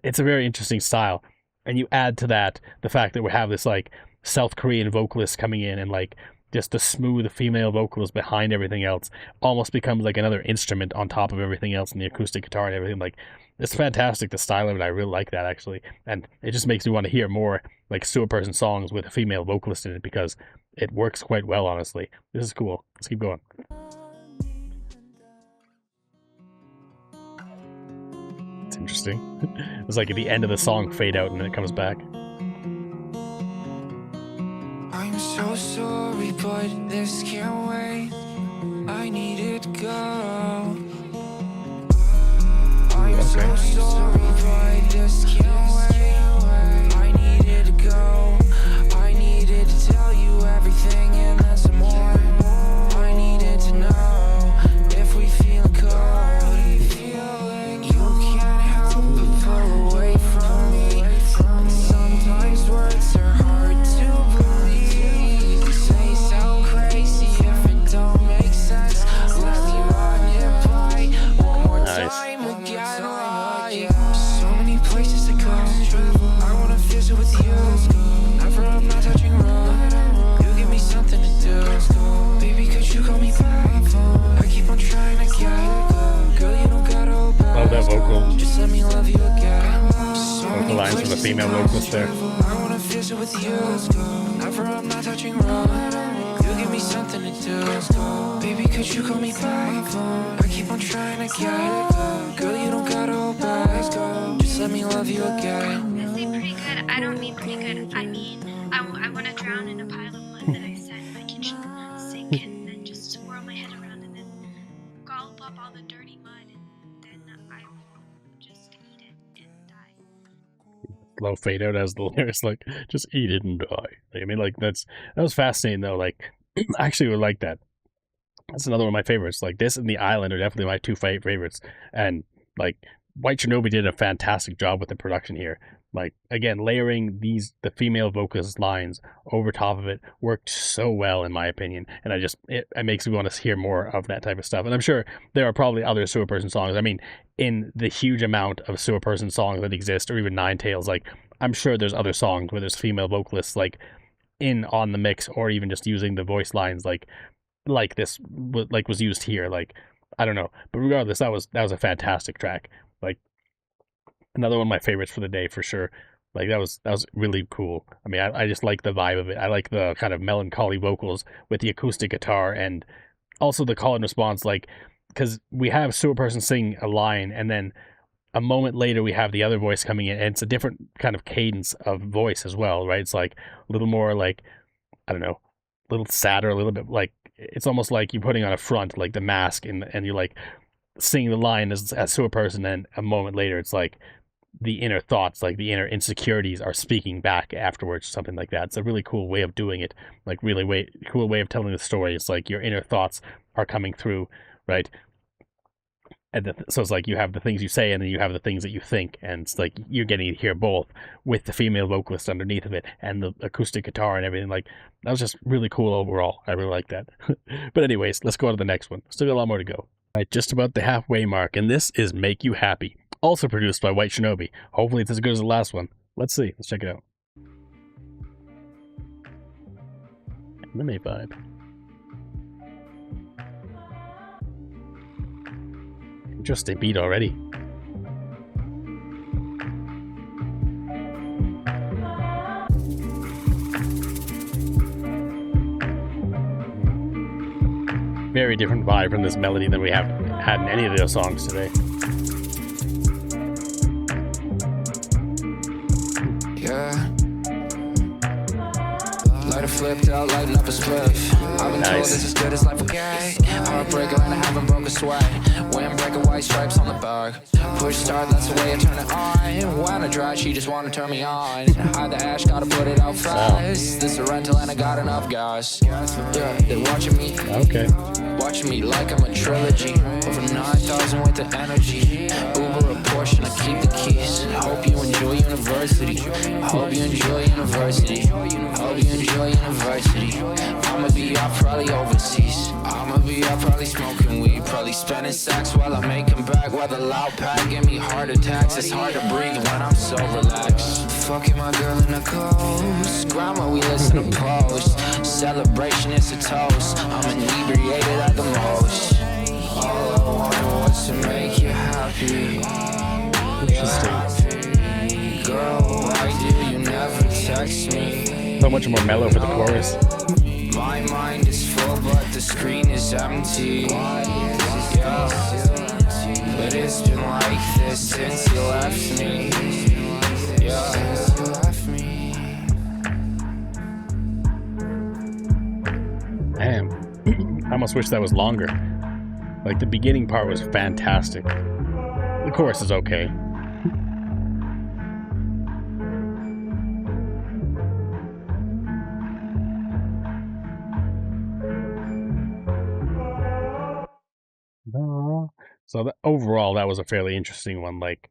it's a very interesting style. And you add to that the fact that we have this like South Korean vocalist coming in, and like just the smooth female vocals behind everything else almost becomes like another instrument on top of everything else, and the acoustic guitar and everything. Like, it's fantastic, the style of it. I really like that, actually. And it just makes me want to hear more like Sewerperson songs with a female vocalist in it, because it works quite well, honestly. This is cool. Let's keep going. It's interesting. It's like at the end of the song, fade out, and then it comes back. I'm so sorry, but this can't wait. I need it to go. I'm so sorry, but this can't wait. I need it to go. I needed to tell you everything and then some more. I needed to know if we feel cold. You can't help but pull away from me. And sometimes words are hard to believe. You say so crazy if it don't make sense. Let me run it by one more time again. So many places to go. I wanna visit with you. Never, I'm not touching road. You give me something to do. Baby, could you call me back? I keep on trying to get. Girl, you don't gotta hold back. Love that vocal. Just let me love you again. Vocal lines from the female vocalist there. I wanna visit with you. Never, I'm not touching road. You give me something to do. Baby, could you call me back? I keep on trying to get it. Girl, you don't gotta hold back. Just let me love you again. I say pretty good. I don't mean pretty good. I mean, I want to drown in a pile of mud that I set in my kitchen sink and then just swirl my head around and then gulp up all the dirty mud and then I will just eat it and die. Low fade out as the lyrics, like, just eat it and die. Like, I mean, like, that was fascinating though. Like, I actually would like that. That's another one of my favorites. Like, this and The Island are definitely my two favorites. And like, White Shinobi did a fantastic job with the production here. Like, again, layering the female vocalist lines over top of it worked so well, in my opinion. And it makes me want to hear more of that type of stuff. And I'm sure there are probably other Sewerperson songs. I mean, in the huge amount of Sewerperson songs that exist, or even 9TAILS, like, I'm sure there's other songs where there's female vocalists, like, on the mix, or even just using the voice lines, like this, like, was used here. Like, I don't know. But regardless, that was a fantastic track. Like, another one of my favorites for the day, for sure. Like, that was really cool. I mean, I just like the vibe of it. I like the kind of melancholy vocals with the acoustic guitar, and also the call and response, like, because we have Sewerperson sing a line, and then a moment later we have the other voice coming in, and it's a different kind of cadence of voice as well, right? It's like a little more, like, I don't know, a little sadder, a little bit, like, it's almost like you're putting on a front, like the mask, and you're like singing the line as Sewerperson, and a moment later it's like the inner thoughts, like the inner insecurities are speaking back afterwards, something like that. It's a really cool way of doing it, like really cool way of telling the story. It's like your inner thoughts are coming through, right? And so it's like you have the things you say, and then you have the things that you think, and it's like you're getting to hear both with the female vocalist underneath of it and the acoustic guitar and everything. Like, that was just really cool overall. I really like that. But anyways, let's go on to the next one. Still got a lot more to go. All right, just about the halfway mark, and this is Make You Happy, also produced by White Shinobi. Hopefully it's as good as the last one. Let's see. Let's check it out. Anime vibe. Interesting beat already. Very different vibe from this melody than we have had in any of those songs today. Yeah. Lighter flipped out, lighting up a spliff. I've been told this is good as life, okay? Heartbreaker and I haven't broke a sweat. Windbreaker, white stripes on the back. Push start, that's the way I turn it on. When I dry, she just wanna turn me on. Hide the ash, gotta put it out fast. This a rental and I got enough gas. Yeah, they're watching me. Okay. Watching me like I'm a trilogy. Over 9,000 with the energy. Uber a portion, I keep the keys. Hope you enjoy university. Hope you enjoy university. Hope you enjoy university. I'ma be out probably overseas. I'ma be out probably smoking weed. Probably spending sex while I'm making back. While the loud pack give me heart attacks. It's hard to breathe when I'm so relaxed. Fucking my girl in the coast. Grandma, we listen to post. Celebration is a toast. I'm inebriated at the most. All I wanted was to make you happy. Interesting. Girl, why do you never text me? So much more mellow for the chorus. My mind is full, but the screen is empty. Yeah. But it's been like this since you left me. Yeah. Damn. I almost wish that was longer. Like, the beginning part was fantastic. The chorus is okay. So overall, that was a fairly interesting one. Like,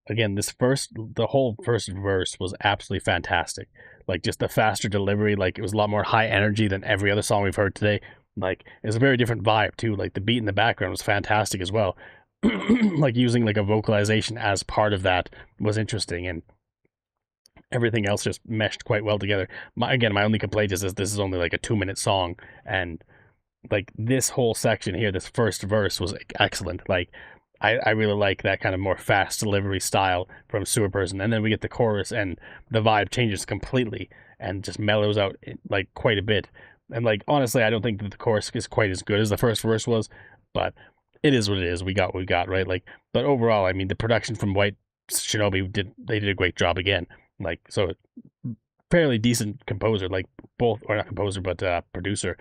again, the whole first verse was absolutely fantastic. Like, just the faster delivery, like, it was a lot more high energy than every other song we've heard today. Like, it's a very different vibe too. Like, the beat in the background was fantastic as well. Like, using like a vocalization as part of that was interesting, and everything else just meshed quite well together. My only complaint is this is only like a 2-minute song, and like this whole section here, this first verse was excellent. Like, I really like that kind of more fast delivery style from Sewerperson. And then we get the chorus, and the vibe changes completely and just mellows out like quite a bit. And like honestly, I don't think that the chorus is quite as good as the first verse was, but it is what it is. We got what we got, right? Like, but overall, I mean, the production from White Shinobi did a great job again. Like, so fairly decent composer, like both, or not composer, but producer.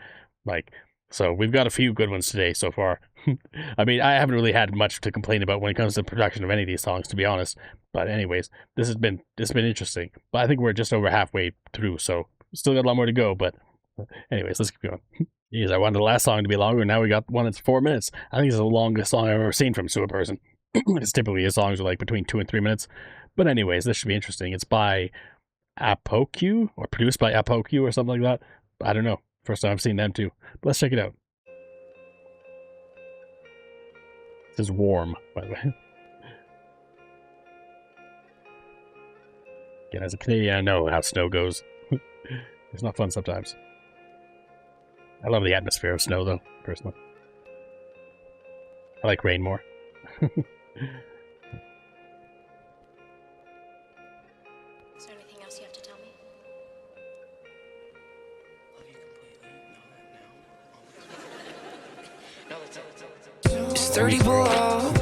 Like, so we've got a few good ones today so far. I mean, I haven't really had much to complain about when it comes to production of any of these songs, to be honest. But anyways, it's been interesting. But I think we're just over halfway through, so still got a lot more to go. But anyways, let's keep going. Jeez, I wanted the last song to be longer. Now we got one that's 4 minutes. I think it's the longest song I've ever seen from Sewerperson. It's typically his songs are like between 2 and 3 minutes. But anyways, this should be interesting. It's by Apoq, or produced by Apoq or something like that. I don't know. First time I've seen them too. But let's check it out. This is Warm, by the way. Again, as a Canadian, I know how snow goes. It's not fun sometimes. I love the atmosphere of snow, though, personally. I like rain more. Is there anything else you have to tell me? It's 30 below.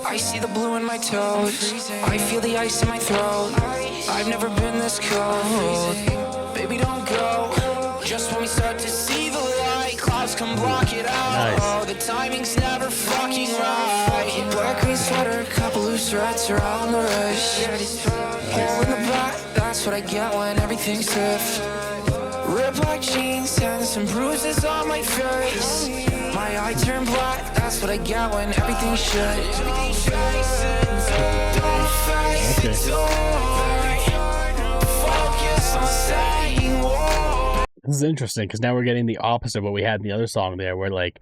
I see the blue in my toes. I feel the ice in my throat. I've never been this cold. Baby, don't go. Just when we start to see the light, clouds come block it out. Nice. Oh, the timing's never fucking right. Black green sweater, couple loose threads around the wrist. Hole in the back, that's what I get when everything's stiff. Ripped black jeans and some bruises on my face. My eye turned black, that's what I get when everything should. Don't face the door. Focus on saying war. This is interesting because now we're getting the opposite of what we had in the other song there, where like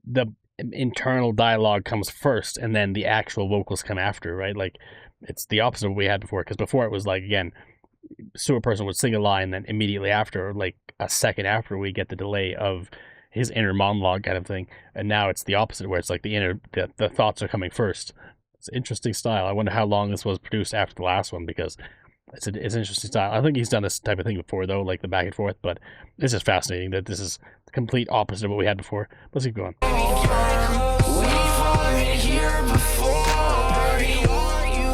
the internal dialogue comes first and then the actual vocals come after, right? Like it's the opposite of what we had before, because before it was like, again, Sewerperson would sing a line, then immediately after, or like a second after, we get the delay of his inner monologue kind of thing. And now it's the opposite, where it's like the thoughts are coming first. It's an interesting style. I wonder how long this was produced after the last one, because it's an interesting style. I think he's done this type of thing before, though, like the back and forth, but it's just fascinating that this is the complete opposite of what we had before. Let's keep going. We've all been here before,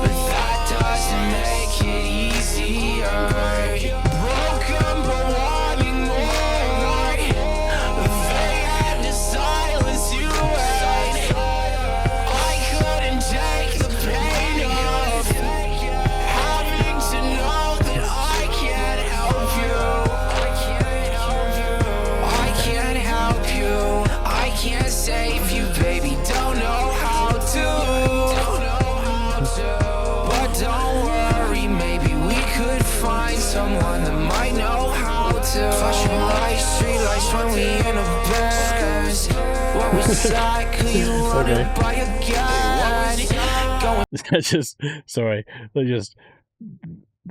but that doesn't make it easier. Broken but wanting more. They had to silence you, and I couldn't take the pain of having to know that I can't help you. I can't help you. I can't save you, baby. Don't know how to. But don't worry, maybe we could find someone that might know how to. Flashing lights, street lights when we in a Benz. What was that? Could you run it by again? Going. Just sorry, they just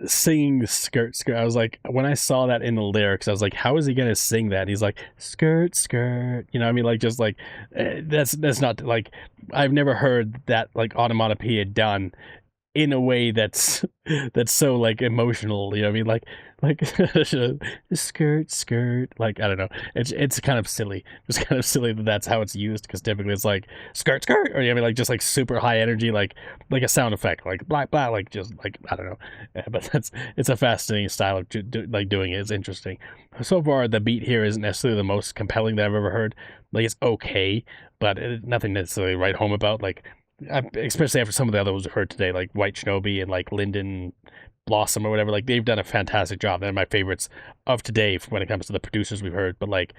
singing skirt skirt. I was like, when I saw that in the lyrics, I was like, how is he gonna sing that? He's like, skirt skirt, you know what I mean? Like, just like that's not like, I've never heard that like onomatopoeia done in a way that's so like emotional, you know what I mean? Like skirt skirt, like I don't know, it's kind of silly, just kind of silly that that's how it's used, because typically it's like skirt skirt, or you know what I mean, like just like super high energy, like a sound effect, like blah blah, like just like I don't know. But it's a fascinating style of like doing it. It's interesting. So far the beat here isn't necessarily the most compelling that I've ever heard. Like it's okay, but nothing necessarily to write home about. Like especially after some of the other ones I've heard today, like White Shinobi and like Linden Blossom or whatever, like they've done a fantastic job. They're my favorites of today when it comes to the producers we've heard. But like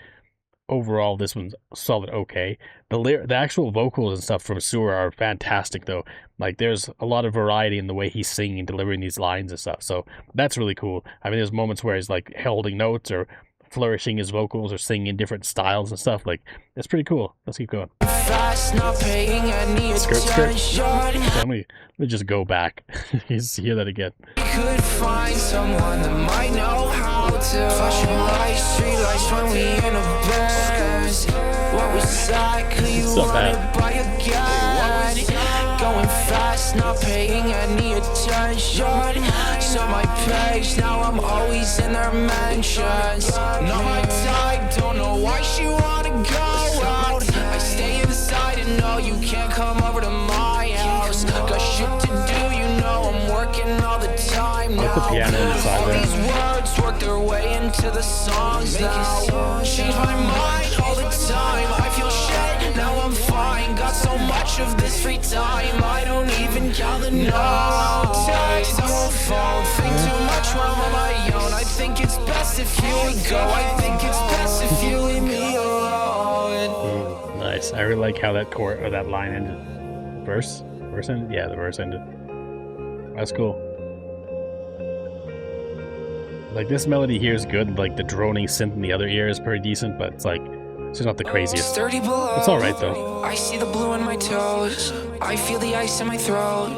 overall, this one's solid okay. The actual vocals and stuff from Sewer are fantastic though. Like there's a lot of variety in the way he's singing and delivering these lines and stuff, so that's really cool. I mean, there's moments where he's like holding notes or flourishing his vocals or singing in different styles and stuff. Like it's pretty cool. Let's keep going. Fast, not paying any attention. Let me just go back. Hear that again. Could find someone that might know how to. Flashing lights, street lights when we in a Benz. What was that? Could you run it by again? going fast, not paying any attention. So my page, now I'm always in their mentions. Not my type, don't know why she wanna go out. I stay inside and know you can't come over to my house. Got shit to do, you know I'm working all the time now. The piano inside all there. these words work their way into the songs now. Change my mind all the time, I feel shit, now I'm fine. Got so much of this free time, I don't even count the notes. I won't fall, think too much when I'm on my own. I think it's best if you would go, I think it's best if you leave me alone. Nice. I really like how that chord or that line ended. Verse ended? Yeah, the verse ended. That's cool. Like, this melody here is good. Like, the droning synth in the other ear is pretty decent, but it's like, it's just not the craziest. It's alright though. I see the blue in my toes, I feel the ice in my throat.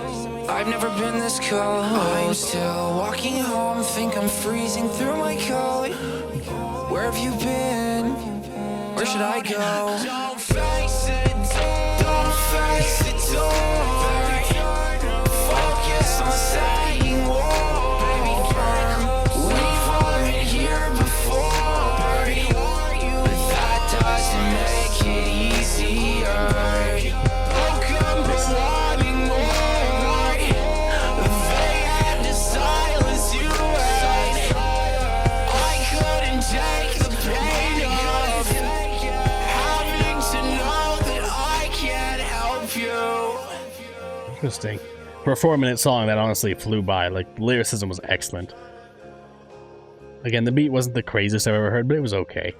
I've never been this cold. I'm still walking home, think I'm freezing through my coat. Where have you been? Where should I go? Don't face it, don't face it, don't. Focus on saying more, baby girl. We've all been here before, but that doesn't make it easier. How come we're wanting more? They had to silence you, right? I couldn't take the pain of having to know that I can't help you. Interesting. For a 4-minute song, that honestly flew by. Like, the lyricism was excellent. Again, the beat wasn't the craziest I've ever heard, but it was okay.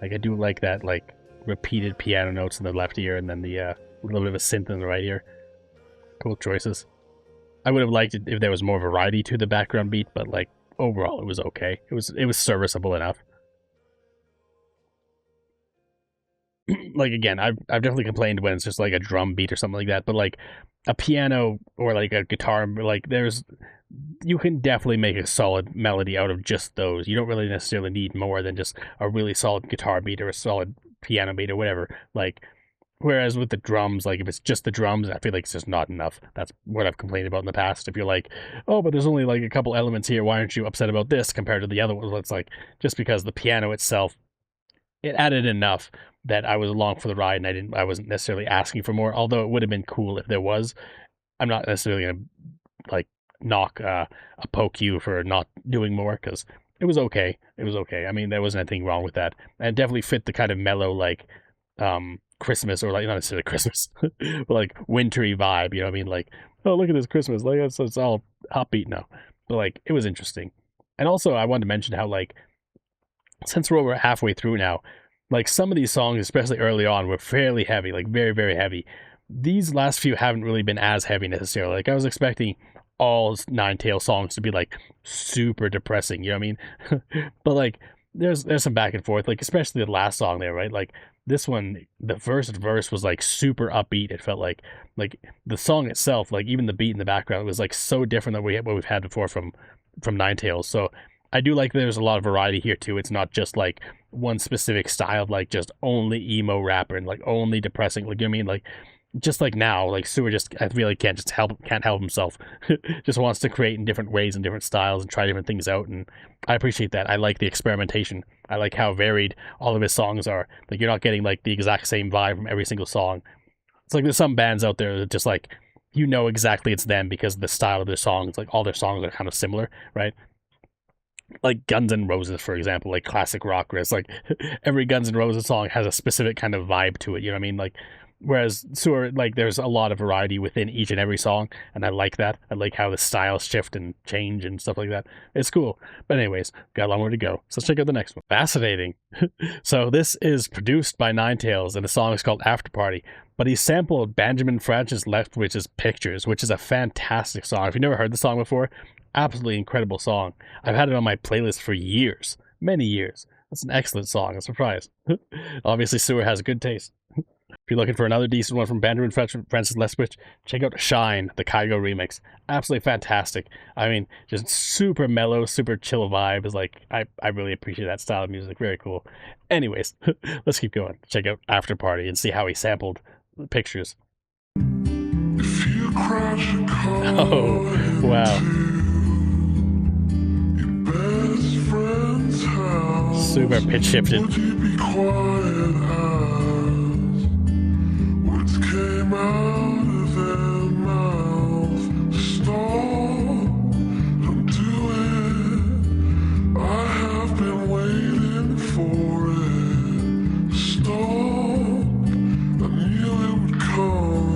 Like, I do like that, like, repeated piano notes in the left ear and then the little bit of a synth in the right ear. Cool choices. I would have liked it if there was more variety to the background beat, but, like, overall, it was okay. It was serviceable enough. Like, again, I've definitely complained when it's just like a drum beat or something like that, but like a piano or like a guitar, like you can definitely make a solid melody out of just those. You don't really necessarily need more than just a really solid guitar beat or a solid piano beat or whatever. Like, whereas with the drums, like if it's just the drums, I feel like it's just not enough. That's what I've complained about in the past. If you're like, oh, but there's only like a couple elements here, why aren't you upset about this compared to the other ones? Well, it's like, just because the piano itself, it added enough that I was along for the ride, and I wasn't necessarily asking for more. Although it would have been cool if there was. I'm not necessarily gonna like knock poke you for not doing more, because it was okay. It was okay. I mean, there wasn't anything wrong with that, and it definitely fit the kind of mellow like Christmas, or like not necessarily Christmas, but like wintry vibe. You know what I mean? Like, oh, look at this Christmas, like it's all upbeat now. But like, it was interesting. And also, I wanted to mention how, like, since we're over halfway through now, like, some of these songs, especially early on, were fairly heavy, like very, very heavy. These last few haven't really been as heavy necessarily. Like, I was expecting all 9TAILS songs to be like super depressing, you know what I mean? But like, there's some back and forth, like especially the last song there, right? Like, this one, the first verse was like super upbeat. It felt like the song itself, like even the beat in the background, was like so different than what we've had before from 9TAILS. So I do like that there's a lot of variety here too. It's not just like one specific style, like just only emo rapper and like only depressing, like, you know what I mean? Like, just like now, like Sewer just, I really can't help himself. Just wants to create in different ways and different styles and try different things out, and I appreciate that. I like the experimentation. I like how varied all of his songs are. Like, you're not getting like the exact same vibe from every single song. It's like there's some bands out there that just like, you know exactly it's them because of the style of their songs. Like, all their songs are kind of similar, right? Like Guns N' Roses, for example, like classic rock, where it's like every Guns N' Roses song has a specific kind of vibe to it, you know what I mean? Like, whereas Sewer, like, there's a lot of variety within each and every song, and I like that. I like how the styles shift and change and stuff like that. It's cool. But anyways, got a long way to go. So let's check out the next one. Fascinating. So this is produced by 9TAILS, and the song is called After Party. But he sampled Benjamin Francis Leftwich's Pictures, which is a fantastic song. If you've never heard the song before, absolutely incredible song. I've had it on my playlist for years, many years. That's an excellent song. I'm surprised. Obviously, Sewer has good taste. If you're looking for another decent one from Benjamin Francis Leftwich, check out Shine, the Kygo remix. Absolutely fantastic. I mean, just super mellow, super chill vibe. Is like, I really appreciate that style of music. Very cool. Anyways, let's keep going. Check out After Party and see how he sampled Pictures. Oh, wow. Super pitch shifted.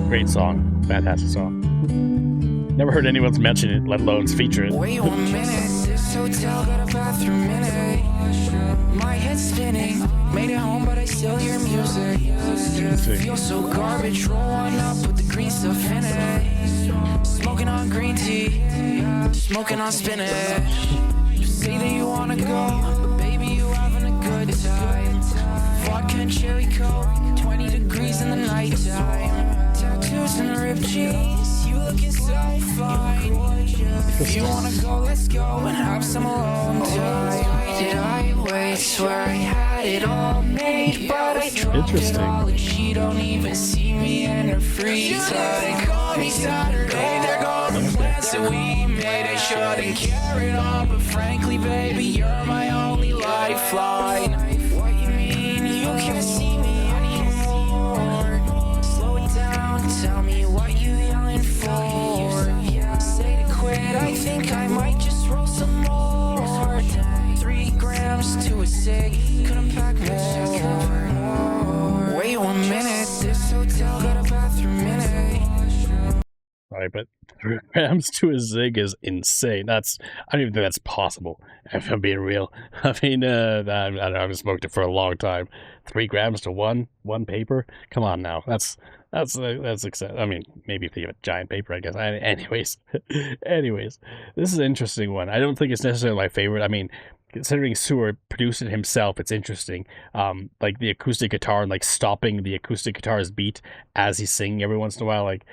Great song. Fantastic song. Never heard anyone's mention it, let alone feature it. Wait 1 minute, this hotel got a bathroom in it. My head's spinning, made it home but I still hear music. Feel so garbage, roll one up with the green stuff in it. Smoking on green tea, smoking on spinach. You say that you wanna go, but baby you having a good time. Vodka and cherry coke, 20 degrees in the nighttime. Tattoos and ripped jeans, you looking so fine. If you wanna go, let's go and have some alone time. Did I wait? Swear I had it all made, but I dropped it all and she don't even see me in her free time. They call me Saturday, they're gone the plans that we made. I shouldn't carry it on, but frankly, baby, you're my only lifeline. What you mean? You can't see me anymore. Slow it down, tell me what you yelling for. Say to quit, I think I might just roll some more. 3 grams to a cig, couldn't pack more. Wait 1 minute, this hotel got a bathroom in it. Sorry, but 3 grams to a zig is insane. I don't even think that's possible, if I'm being real. I mean, I don't know, I haven't smoked it for a long time. 3 grams to one paper? Come on now. That's excessive. I mean, maybe if you have a giant paper, I guess. Anyways, this is an interesting one. I don't think it's necessarily my favorite. I mean, considering Sewer produced it himself, it's interesting. Like the acoustic guitar and like stopping the acoustic guitar's beat as he's singing every once in a while, like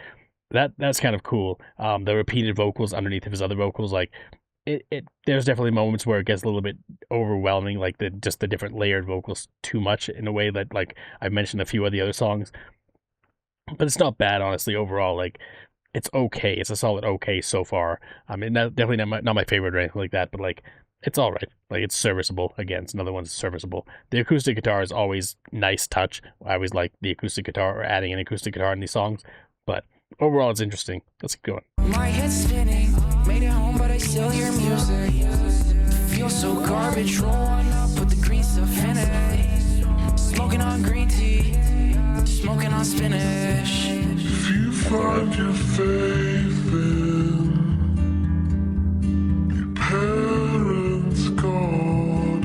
that's kind of cool. The repeated vocals underneath of his other vocals, like there's definitely moments where it gets a little bit overwhelming, like the different layered vocals too much in a way that, like I mentioned a few of the other songs. But it's not bad, honestly, overall. Like, it's okay. It's a solid okay so far. I mean, definitely not my favorite or anything like that, but, like, it's all right. Like, it's serviceable. Again, it's another one that's serviceable. The acoustic guitar is always nice touch. I always like the acoustic guitar or adding an acoustic guitar in these songs. But overall, it's interesting. Let's keep going. My head's spinning, made it home, but I still hear music. Feel so garbage, roll one up with the green stuff in it. Smoking on green tea, smoking on spinach. If you find your faith in your parents' God,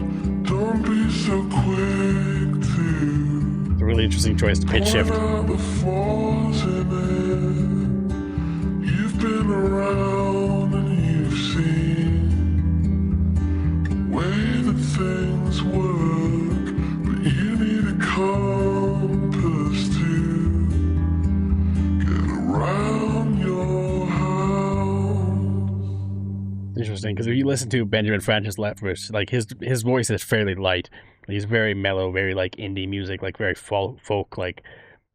don't be so quick to. It's a really interesting choice to pitch shift. You've been around and you've seen the way that things work, but you need a compass to get around your house. Interesting, because if you listen to Benjamin Francis Letfish, like his voice is fairly light. He's very mellow, very like indie music, like very folk, like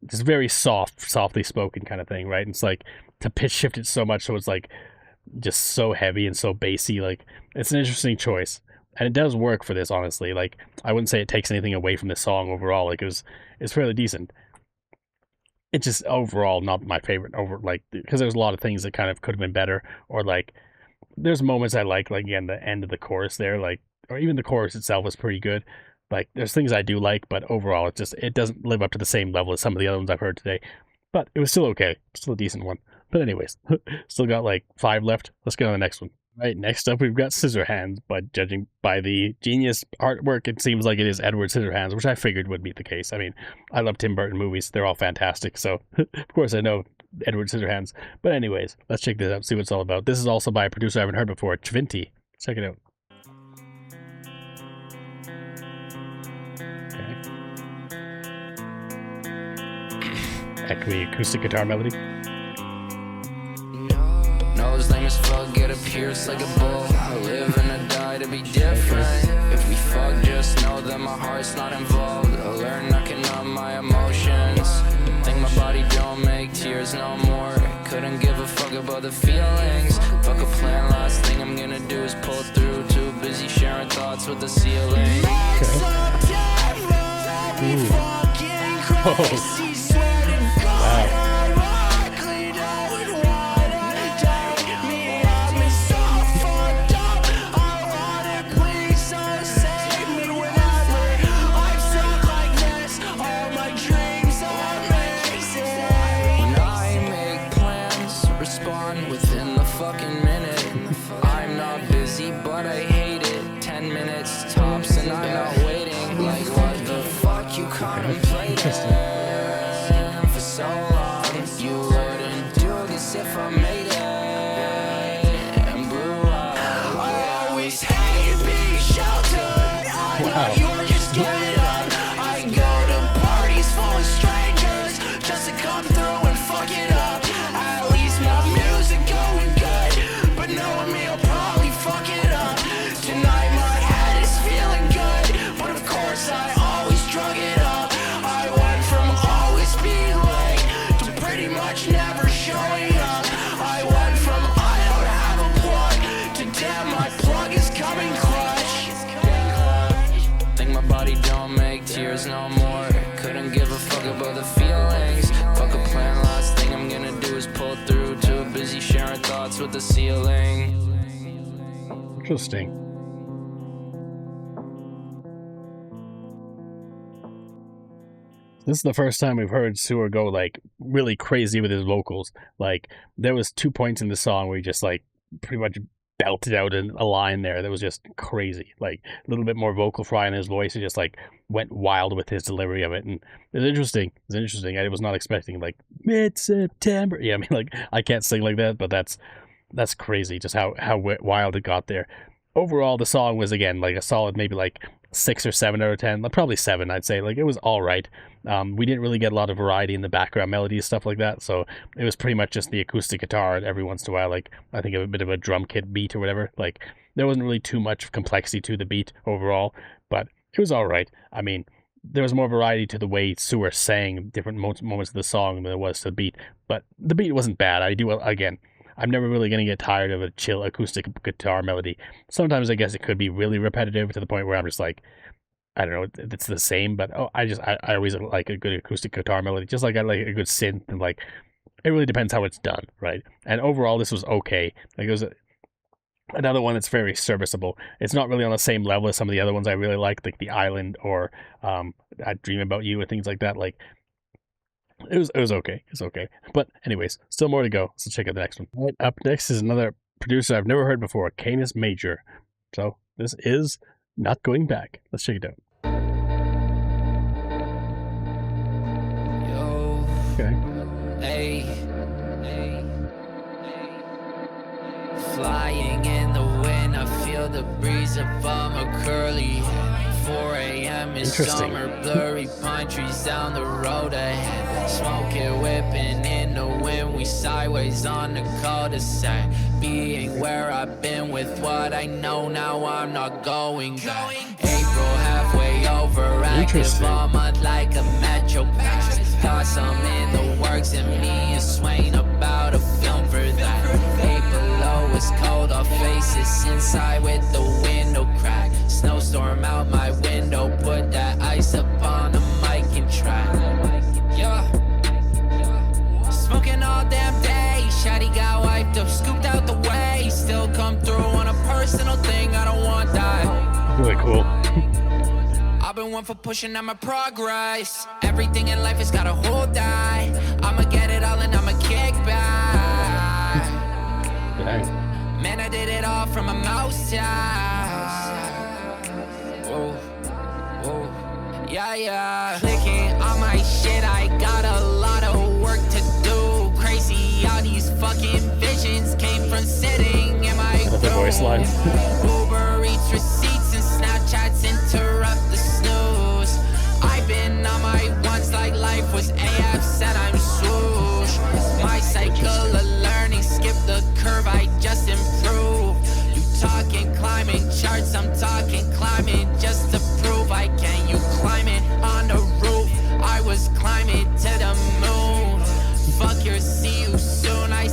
just very softly spoken kind of thing, right? And it's like to pitch shift it so much so it's like just so heavy and so bassy. Like it's an interesting choice, and it does work for this, honestly. Like I wouldn't say it takes anything away from the song overall. Like it's fairly decent. It's just overall not my favorite like because there's a lot of things that kind of could have been better, or like there's moments I like again the end of the chorus there, like, or even the chorus itself is pretty good. Like there's things I do like, but overall it doesn't live up to the same level as some of the other ones I've heard today. But it was still okay, still a decent one. But anyways, still got like 5 left. Let's go on to the next one. Right, next up we've got Scissor Hands. But judging by the genius artwork, it seems like it is Edward Scissorhands, which I figured would be the case. I mean, I love Tim Burton movies; they're all fantastic. So of course I know Edward Scissorhands. But anyways, let's check this out, see what it's all about. This is also by a producer I haven't heard before, Chvinti. Check it out. Echoey acoustic guitar melody. Nose lame as fuck, get a pierce like a bull. I live and I die to be different. If we fuck, just know that my heart's not involved. I learn I can numb my emotions. Think my body don't make tears no more. couldn't give a fuck about the feelings. Fuck a plan, last thing I'm gonna do is pull through. Too busy sharing thoughts with the ceiling. Within the fucking minute, I'm not busy, but I hate it. 10 minutes tops, and I'm not waiting. Like, what the fuck you contemplating for so long? You wouldn't do this if I made it and blew up. I always hated being sheltered. I know you were just getting up. I go to parties full of strangers just to come through and fuck it up. At least my music going good, but knowing me I'll probably fuck it up. Tonight my head is feeling good, but of course I always drug it up. I went from always being late to pretty much never showing up. I went from I don't have a plug to damn my plug is coming clutch. Think my body don't make tears no more. Couldn't give a fuck about the feelings. Fuck a plan, last thing I'm gonna do is pull through. Too busy sharing thoughts with the ceiling. Interesting. This is the first time we've heard Sewer go like really crazy with his vocals. Like there was 2 points in the song where he just like pretty much belted out a line there that was just crazy. Like a little bit more vocal fry in his voice. He just like went wild with his delivery of it, and it's interesting. It's interesting. I was not expecting like mid-September. Yeah, I mean like I can't sing like that, but that's crazy. Just how wild it got there. Overall, the song was again like a solid maybe like 6 or 7 out of 10. Probably 7, I'd say. Like it was all right. We didn't really get a lot of variety in the background melodies, stuff like that. So it was pretty much just the acoustic guitar, and every once in a while, like I think a bit of a drum kit beat or whatever. Like there wasn't really too much complexity to the beat overall, but it was all right. I mean, there was more variety to the way Sewer sang different moments of the song than there was to the beat, but the beat wasn't bad. I'm never really going to get tired of a chill acoustic guitar melody. Sometimes I guess it could be really repetitive to the point where I'm just like, I don't know, it's the same, but I always like a good acoustic guitar melody, just like I like a good synth, and like, it really depends how it's done, right? And overall, this was okay. Like, it was another one that's very serviceable. It's not really on the same level as some of the other ones I really like The Island or I Dream About You and things like that. Like, it was okay. It's okay. But anyways, still more to go. So check out the next one. Right, up next is another producer I've never heard before, Canis Major. So this is Not Going Back. Let's check it out. Yo. Okay. Hey. Flying in the wind, I feel the breeze above my curly head. 4 a.m. is summer, blurry pine trees down the road ahead. Smoke it whipping in the wind, we sideways on the cul-de-sac. Being where I've been with what I know, now I'm not going back. April halfway over, active all month like a metro pass. Got some in the works and me and Swain about a film for that. 8 below is cold, our faces inside with the window crack. Snowstorm out my window, put that ice up on the mic and track. Yeah. Smoking all damn day, Shotty got wiped up, scooped out the way. Still come through on a personal thing, I don't want that. Really cool. I've been one for pushing on my progress. Everything in life has got a hold die. I'ma get it all and I'ma kick back. Dang. Man, I did it all from a mouse house. Whoa, whoa, yeah. Clicking on my shit, I got a lot of work to do. Crazy, all these fucking visions came from sitting in my room. Voice line. Uber Eats receipts and Snapchats interrupt the snooze. I've been on my ones like life was AF, said I'm swoosh. My cycle of learning, skip the curve, I just improved. You talking climbing charts, I'm talking climbing just to prove I can. You climbing on the roof, I was climbing to the moon. Fuck your see you soon, I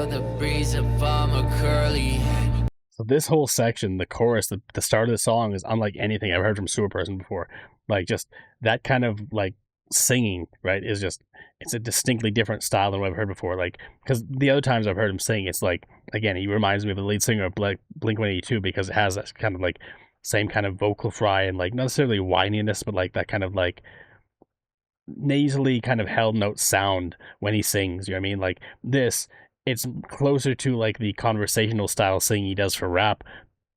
feel the breeze above my curly head. So this whole section, the chorus, the start of the song is unlike anything I've heard from Sewerperson before. Like, just that kind of like singing, right, is just, it's a distinctly different style than what I've heard before. Like, because the other times I've heard him sing, it's like, again, he reminds me of the lead singer of Blink-182 because it has that kind of like same kind of vocal fry and like not necessarily whininess, but like that kind of like nasally kind of held note sound when he sings. You know what I mean? Like this, it's closer to like the conversational style singing he does for rap,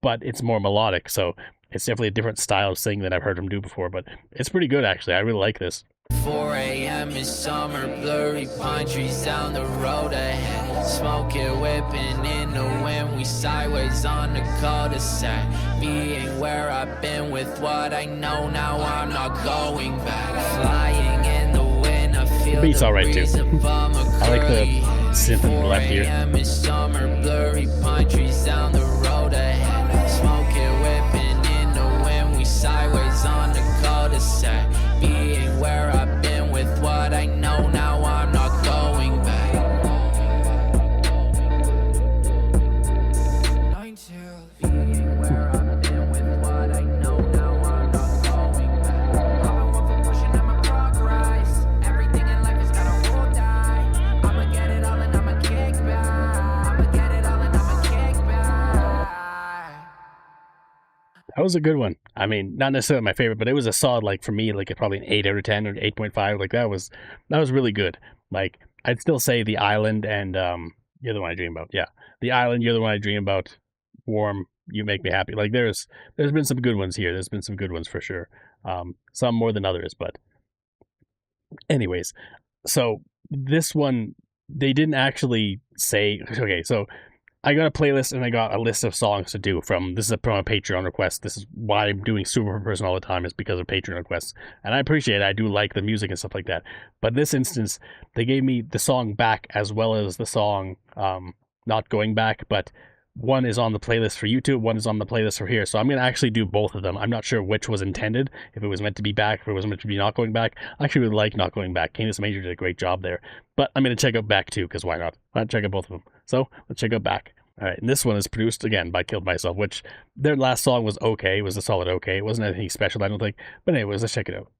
but it's more melodic. So it's definitely a different style of singing than I've heard him do before. But it's pretty good actually. I really like this. 4 a.m. in summer, blurry pine trees down the road ahead. Smoke it whipping in the wind, we sideways on the cul-de-sac. Being where I've been with what I know, now I'm not going back. Flying in the wind, I feel the beat's the alright too. I like the synth on the left here. 4 a.m. in summer, blurry pine trees down the road ahead. Smoke it whipping in the wind, we sideways on the cul-de-sac. Being where I've been with what I know, now I'm not going back. 9TAILS. Being where I've been with what I know, now I'm not going back. I've been one for pushing on my progress. Everything in life has got a roll die. I'ma get it all and I'ma kick back. I'ma get it all and I'ma kick back. That was a good one. I mean, not necessarily my favorite, but it was a solid, like for me, like probably an 8 out of 10 or 8.5. Like that was really good. Like I'd still say The Island and You're the One I Dream About. Yeah, The Island, You're the One I Dream About, Warm, You Make Me Happy. Like there's been some good ones here. There's been some good ones for sure. Some more than others, but anyways. So this one, they didn't actually say. Okay, so I got a playlist and I got a list of songs to do from a Patreon request. This is why I'm doing Sewerperson all the time, is because of Patreon requests. And I appreciate it. I do like the music and stuff like that. But this instance, they gave me the song Back as well as the song Not Going Back. But one is on the playlist for YouTube, one is on the playlist for here. So I'm going to actually do both of them. I'm not sure which was intended, if it was meant to be Back, if it was meant to be Not Going Back. I actually really like Not Going Back. Candace Major did a great job there. But I'm going to check out Back too, because why not? I'll check out both of them. So let's check out Back. All right, and this one is produced again by Killed Myself, which their last song was okay. It was a solid okay. It wasn't anything special, I don't think. But anyways, let's check it out.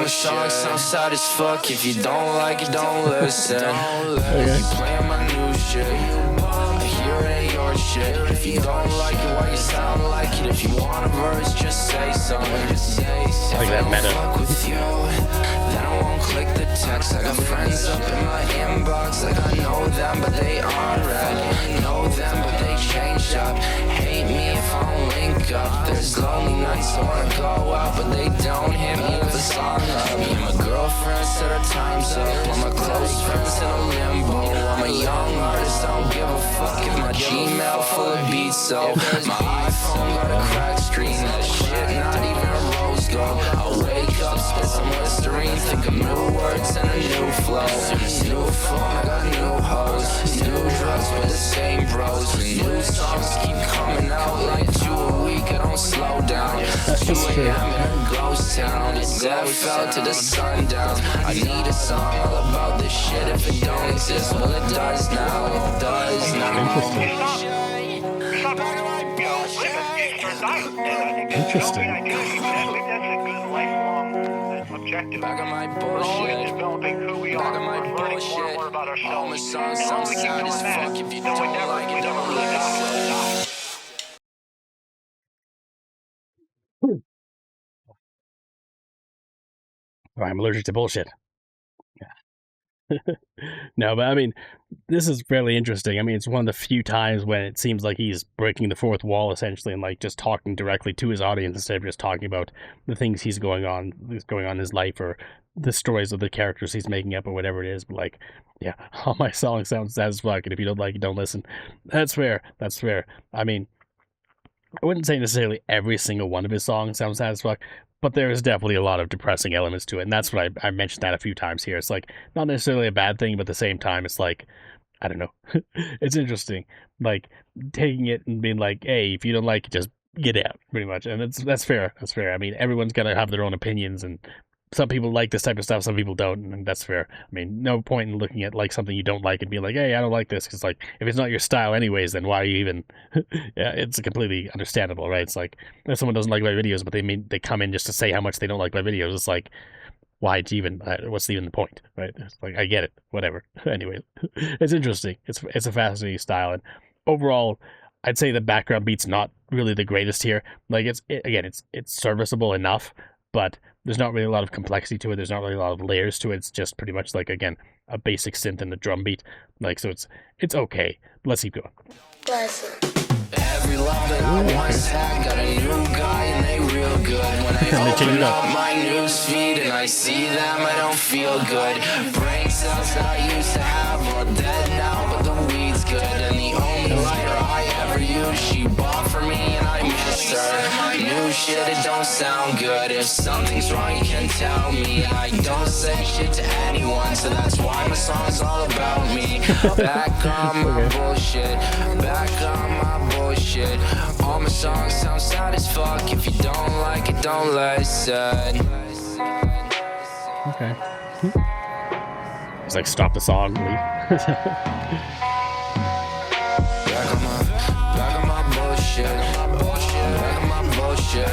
Song sounds sad as fuck. If you don't like it, don't listen. You playing my new shit, I hear it ain't your shit. If you don't like it, why you sound like it? If you want a verse, just say something. Like that meta. Fuck with you, then I won't click the text. I got friends up in my inbox, like I know them, but they aren't red. Know them, but they changed up. Hate me if I don't link up. There's lonely nights I wanna go out, but they don't hit me with a song up. Me and my girlfriend said our time's up. All my close friends in a limbo. I'm a young artist, I don't give a fuck if my Gmail full of beats. So my iPhone got a cracked screen. That shit not even a rose gold. I'll wake up, spit some Listerine, think of new words and a new flow. New phone, I got new hoes. New drugs with the same bros. New songs keep coming out like 2 a week. I don't slow down. 2 a.m. in a ghost town. It's death fell to the sundown. I need a song all about this shit. If it don't exist, well it does now. It does now. Interesting. Back on my bullshit. Back on my bullshit. All my songs sound sad as fuck. If you don't like it, don't listen. I'm allergic to bullshit. Yeah. No, but I mean, this is fairly interesting. I mean, it's one of the few times when it seems like he's breaking the fourth wall, essentially, and like just talking directly to his audience instead of just talking about the things he's going on in his life, or the stories of the characters he's making up, or whatever it is. But like, yeah, all my songs sound sad as fuck, and if you don't like it, don't listen. That's fair. That's fair. I mean, I wouldn't say necessarily every single one of his songs sounds sad as fuck, but there is definitely a lot of depressing elements to it, and that's what I mentioned that a few times here. It's like not necessarily a bad thing, but at the same time, it's like, I don't know, it's interesting, like taking it and being like, hey, if you don't like it, just get out, pretty much, and that's fair. That's fair. I mean, everyone's gonna have their own opinions, and some people like this type of stuff, some people don't, and that's fair. I mean, no point in looking at like something you don't like and being like, hey, I don't like this, because like if it's not your style anyways, then why are you even yeah, it's completely understandable, right? It's like if someone doesn't like my videos, but they come in just to say how much they don't like my videos, it's like, why even what's even the point, right? It's like, I get it, whatever. Anyway, it's interesting. It's a fascinating style, and overall I'd say the background beat's not really the greatest here. Like it's serviceable enough, but there's not really a lot of complexity to it. There's not really a lot of layers to it. It's just pretty much like, again, a basic synth and a drum beat. Like, so it's okay. Let's keep going. Every love that I once had got a new guy and they real good. When I open up my news feed and I see them, I don't feel good. Brain cells that I used to have are dead now, but the weed's good. And the only lighter I ever used, she bought for me and I miss her. New shit, it don't sound good. If something's wrong, you can tell me. And I don't say shit to anyone, so that's why my song's all about me. Back on my bullshit, back on my bullshit. All my songs sound sad as fuck. If you don't like it, don't listen. Okay. It's like, stop the song, leave. Back on my bullshit, back on my bullshit.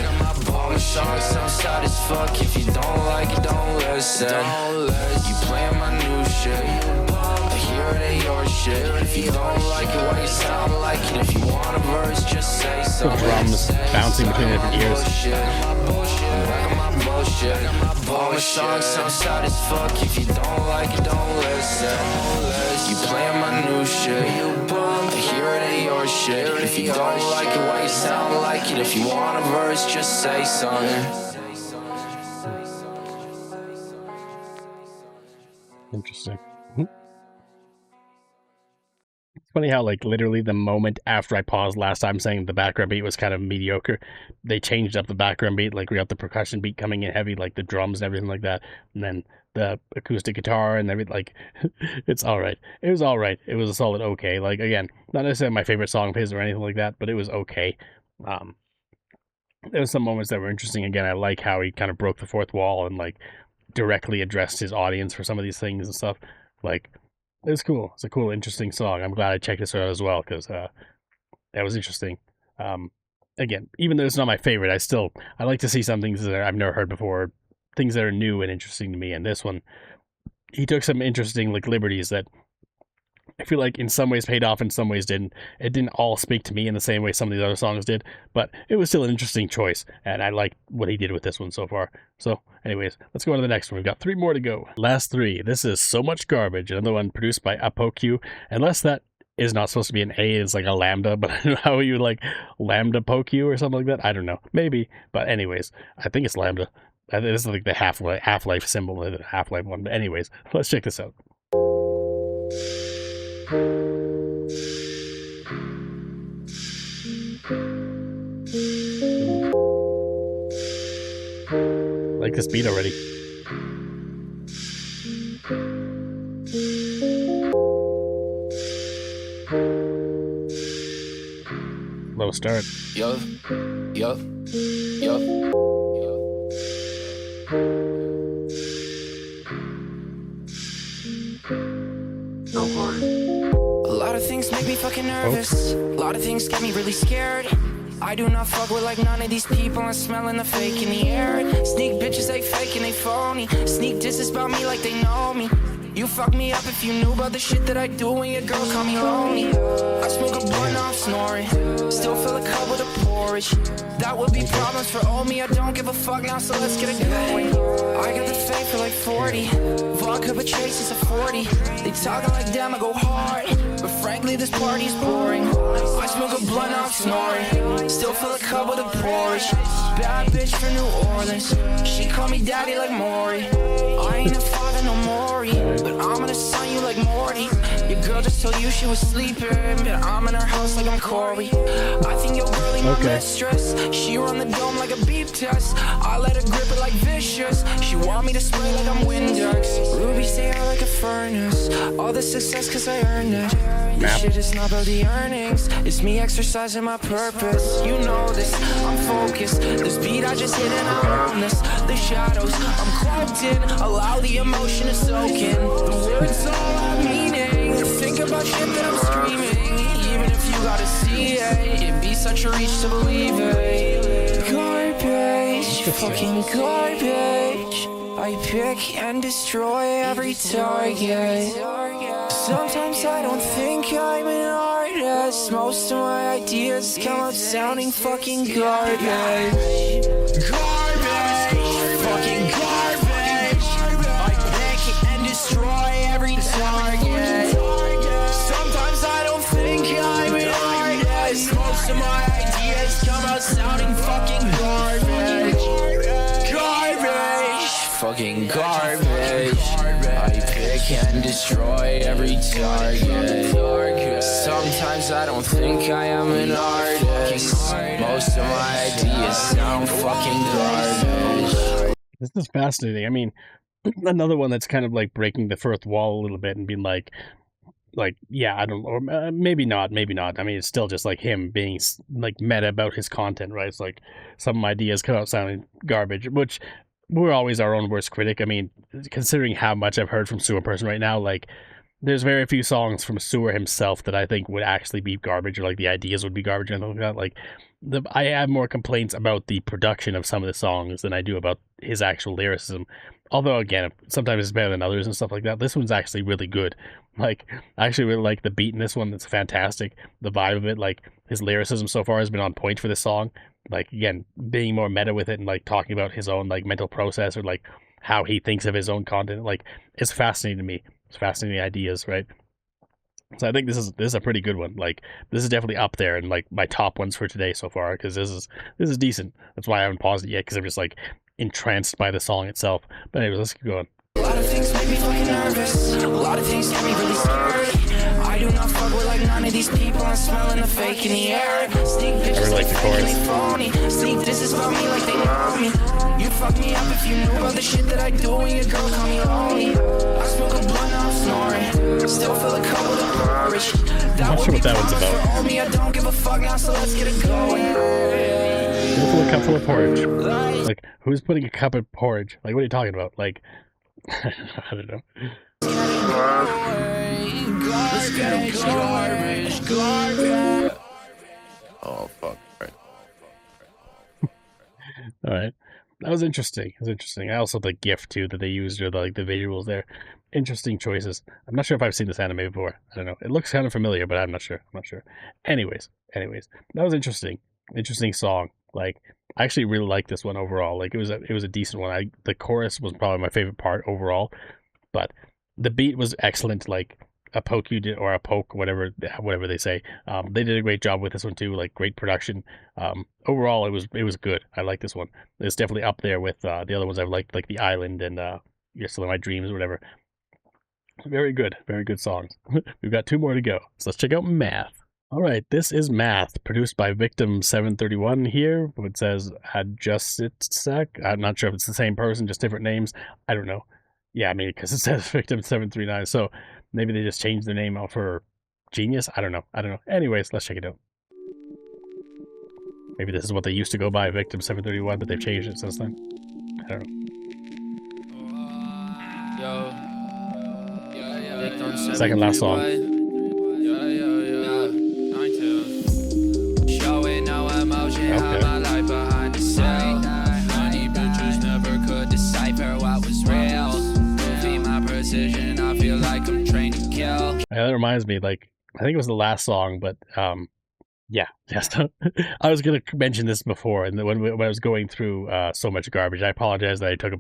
All my songs sound sad as fuck. If you don't like it, don't listen. You playing my new shit, I hear it ain't your shit. If you don't like it, why you sound like it? If you want a verse, just say so. The drums bouncing between different ears. Back on my bullshit. All my songs sound sad as fuck. If you don't like it, don't listen. You playing my new shit, I hear it ain't your shit. If you don't like it, why you sound like it? If you want a verse, just say something. Interesting. It's funny how, like, literally the moment after I paused last time saying the background beat was kind of mediocre, they changed up the background beat. Like, we got the percussion beat coming in heavy, like the drums and everything like that, and then the acoustic guitar and everything. Like, it's all right. It was all right. It was a solid okay. Like, again, not necessarily my favorite song of his or anything like that, but it was okay. There were some moments that were interesting. Again, I like how he kind of broke the fourth wall and like directly addressed his audience for some of these things and stuff. Like, it was cool. It's a cool, interesting song. I'm glad I checked this out as well, because that was interesting. Again, even though it's not my favorite, I like to see some things that I've never heard before, things that are new and interesting to me. And this one, he took some interesting like liberties that I feel like in some ways paid off, in some ways didn't. It didn't all speak to me in the same way some of these other songs did, but it was still an interesting choice, and I like what he did with this one so far. So anyways, let's go on to the next one. We've got 3 more to go. Last 3. This is So Much Garbage, another one produced by Apoq. Unless that is not supposed to be an A, it's like a lambda, but I don't know how you would like lambda poke you or something like that. I don't know. Maybe. But anyways, I think it's lambda. This is like the half-life symbol, the half-life one. But anyways, let's check this out. Like this beat already. Low start. Yup. A lot of things make me fucking nervous. A lot of things get me really scared. I do not fuck with like none of these people. I'm smelling the fake in the air. Sneak bitches, they fake and they phony. Sneak disses about me like they know me. You fuck me up if you knew about the shit that I do when your girl call me lonely. I smoke a blunt off snoring. Still fill a cup with a porridge. That would be problems for old me. I don't give a fuck now, so let's get it going. I got the fake for like 40. Vodka but Chase is a 40. They talking like damn, I go hard. But frankly, this party's boring. I smoke a blunt off snoring. Still fill a cup with a porridge. Bad bitch from New Orleans. She call me daddy like Maury. I ain't a father no more, but I'm gonna sign you like Morty. Your girl just told you she was sleeping, but I'm in her house like I'm Corey. I think your girl ain't my mistress. She run the dome like a beep test. I let her grip it like vicious. She want me to spray like I'm Windex. Ruby stay out like a furnace. All the success cause I earned it. This shit is not about the earnings. It's me exercising my purpose. You know this, I'm focused. This beat I just hit and I own this. The shadows, I'm cloaked in. Allow the emotion to soak in. The words all have meaning. Think about shit that I'm screaming. Even if you gotta see it, it'd be such a reach to believe it. Garbage, fucking garbage. I pick and destroy every target. Sometimes I don't think I'm an artist. Most of my ideas come out sounding fucking garbage. Garbage, fucking garbage. I pick and destroy every target. Sometimes I don't think I'm an artist. Most of my ideas come out sounding fucking garbage. Garbage, fucking garbage. I pick and destroy every target. Sometimes I don't think I am an artist. Most of my ideas sound fucking garbage. This is fascinating. I mean, another one that's kind of like breaking the fourth wall a little bit and being like, yeah, I don't, or maybe not. I mean, it's still just like him being like meta about his content, right? It's like some ideas come out sounding garbage, which we're always our own worst critic. I mean, considering how much I've heard from Sewerperson right now, like there's very few songs from Sewer himself that I think would actually be garbage, or like the ideas would be garbage and anything like that. Like I have more complaints about the production of some of the songs than I do about his actual lyricism. Although again, sometimes it's better than others and stuff like that. This one's actually really good. Like I actually really like the beat in this one. It's fantastic. The vibe of it, like his lyricism so far has been on point for this song. Like again, being more meta with it and like talking about his own like mental process or like how he thinks of his own content. Like it's fascinating to me. It's fascinating ideas, right? So I think this is a pretty good one. Like this is definitely up there in like my top ones for today so far, because this is decent. That's why I haven't paused it yet, because I'm just like entranced by the song itself. But anyways, let's keep going. A lot of things make me fucking nervous. A lot of things get me really scared. I do not fuck with like none of these people. I'm smelling the fake in the air. Sneak pictures like the fake and chorus. they phony. Sneak this is about me like they know me. You fuck me up if you knew about the shit that I do when your girl call me lonely. I smoke a blunt, I'm snoring. Still fill a cup with a porridge. I'm not sure what that one's about. For me, I don't give a fuck now, so let's get it going. Fill a cup full of porridge. Like who's putting a cup of porridge? Like what are you talking about? Like I don't know. Oh fuck! All right, that was interesting. It was interesting. I also the GIF too that they used, or the visuals there. Interesting choices. I'm not sure if I've seen this anime before. I don't know. It looks kind of familiar, but I'm not sure. Anyways, that was interesting. Interesting song. Like I actually really liked this one overall. Like it was a decent one. The chorus was probably my favorite part overall, but the beat was excellent. Like a poke you did, or a poke, whatever they say. They did a great job with this one too. Like great production. Overall, it was good. I like this one. It's definitely up there with the other ones I've liked, like The Island and You're Still in My Dreams or whatever. Very good songs. We've got 2 more to go. So let's check out Math. All right, this is Math, produced by Victim 731 here. It says Adjustsec. I'm not sure if it's the same person, just different names. I don't know. Yeah, I mean, because it says Victim 739, so maybe they just changed their name out for Genius. I don't know. Anyways, let's check it out. Maybe this is what they used to go by, Victim 731, but they've changed it since then. I don't know. Second last song. Yeah, that reminds me, like, I think it was the last song, but yeah. I was going to mention this before, and when I was going through so much garbage, I apologize that I took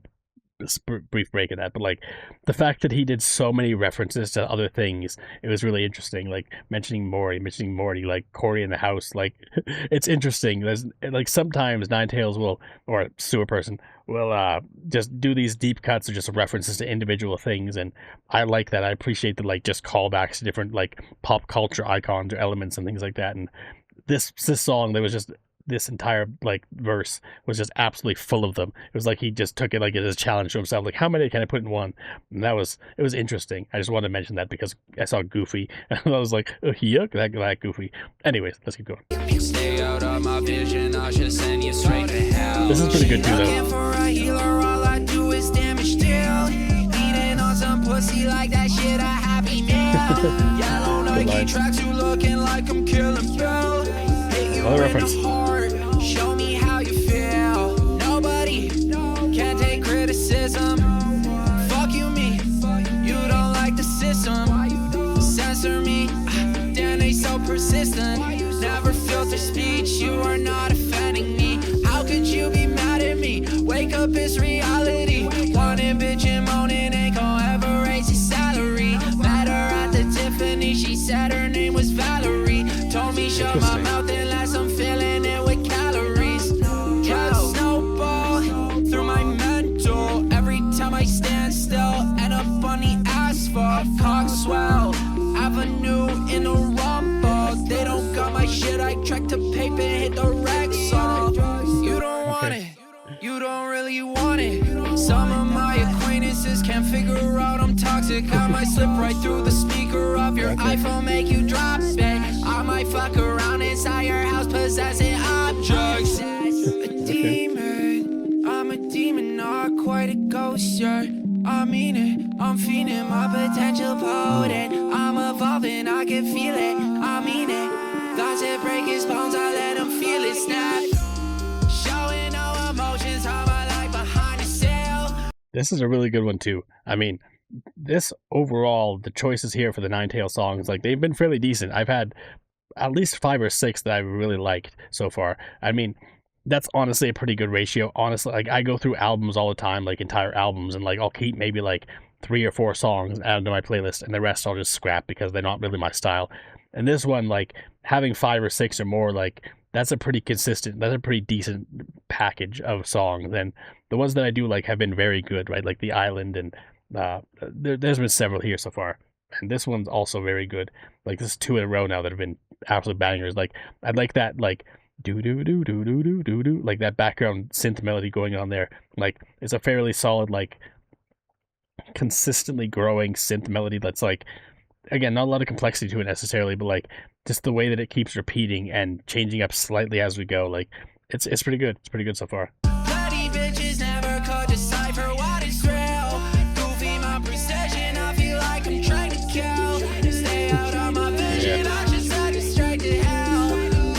brief break of that, but like the fact that he did so many references to other things, it was really interesting. Like mentioning Morty, like Corey in the house. Like it's interesting. There's like sometimes 9TAILS will, or Sewerperson will just do these deep cuts or just references to individual things, and I like that. I appreciate the like just callbacks to different like pop culture icons or elements and things like that. And this song, there was just this entire like verse was just absolutely full of them. It was like he just took it like as a challenge to himself, like how many can I put in one? And it was interesting. I just wanted to mention that because I saw Goofy and I was like, oh, yuck, that Goofy. Anyways, let's keep going. Stay out of my vision, I should send you straight to hell. This is pretty good too, though. For a healer, all I do is damage deal. Eating on some pussy like that shit, a happy meal. Yellow Nike tracks, you looking like I'm killing Bill. Another reference. Show me how you feel. Nobody can take criticism. Fuck you, me. You don't like the system. Censor me. Damn, they so persistent. Never filter speech. You are not offending me. How could you be mad at me? Wake up, it's reality. Wanting, bitchin', moaning, ain't gon' ever raise your salary. Met her at the Tiffany. She said her name was Valerie. Told me shut my mouth unless I'm filling it with calories. Drugs snowball through my mental. Every time I stand still, end up on the asphalt. Cogswell Avenue in a rumble. They don't got my shit, I track to paper, hit the Rexall. You don't want it, you don't really want it. Some of my acquaintances can't figure out I'm toxic. I might slip right through the speaker of your iPhone, make you drop it. I might fuck around inside your house, possessing objects. A demon, I'm a demon, not quite a ghost, yeah. I mean it, I'm feeling my potential potent. I'm evolving, I can feel it, I mean it. Thoughts that break his bones, I let him feel it snap. Showing no emotions, how my life behind the sail. This is a really good one too. I mean, this overall, the choices here for the 9TAILS songs, like they've been fairly decent. I've had at least 5 or 6 that I really liked so far. I mean, that's honestly a pretty good ratio. Honestly, like I go through albums all the time, like entire albums, and like I'll keep maybe like 3 or 4 songs added to my playlist, and the rest I'll just scrap because they're not really my style. And this one, like having 5 or 6 or more, like that's a pretty decent package of songs. And the ones that I do like have been very good, right? Like The Island, and there's been several here so far. And this one's also very good. Like this is 2 in a row now that have been absolute bangers. Like I like that like do do do do do do do do, like that background synth melody going on there. Like it's a fairly solid, like consistently growing synth melody that's like, again, not a lot of complexity to it necessarily, but like just the way that it keeps repeating and changing up slightly as we go. Like it's pretty good. It's pretty good so far. Bloody bitches never could decipher what is real. Goofy my precision, I feel like I'm trying to kill. Stay out of my vision, I just send it straight to hell.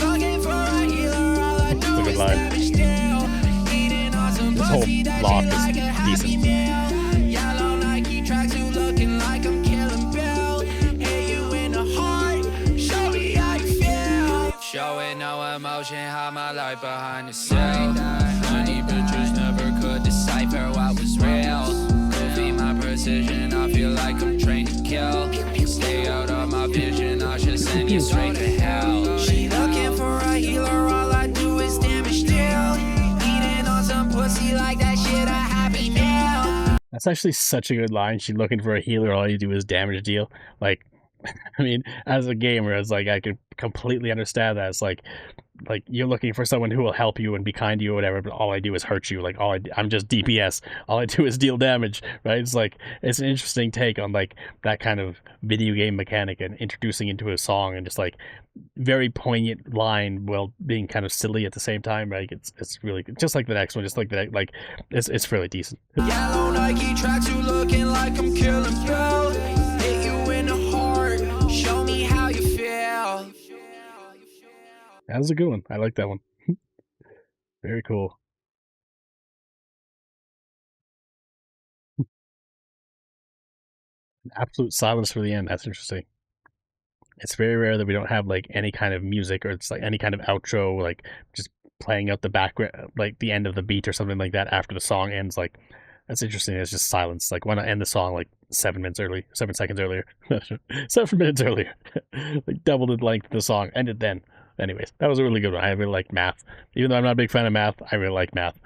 Looking for a healer, all I do is damage deal. Eating on some pussy that you like a happy meal. Yellow Nike tracks, you looking like I'm killing Bill. Hit you in the heart, show me how you feel. Showing no emotion, how my life behind the cell. Honey bitches never could decipher what was real. Goofy my precision, I feel like I'm trained to kill. Stay out of my vision, I should send you straight to hell. She looking for a healer, all I do is damage deal. Eating on some pussy like that shit, a happy meal. That's actually such a good line. She looking for a healer, all you do is damage deal. Like, I mean, as a gamer, it's like I could completely understand that. It's like you're looking for someone who will help you and be kind to you or whatever, but all I do is hurt you. Like I'm just DPS. All I do is deal damage, right? It's like it's an interesting take on like that kind of video game mechanic and introducing into a song, and just like very poignant line while being kind of silly at the same time. Right? It's really good. Just like the next one, just like that. Like it's fairly decent. Yellow Nike tracks, you looking like I'm killing Bill. Hit you in the heart, show me how you feel. That was a good one. I like that one. Very cool. Absolute silence for the end. That's interesting. It's very rare that we don't have like any kind of music, or it's like any kind of outro, like just playing out the background, like the end of the beat or something like that after the song ends. Like That's interesting. It's just silence. Like, why not end the song like 7 seconds earlier? 7 minutes earlier. Like, doubled the length of the song. End it then. Anyways, that was a really good one. I really like math. Even though I'm not a big fan of math, I really like math.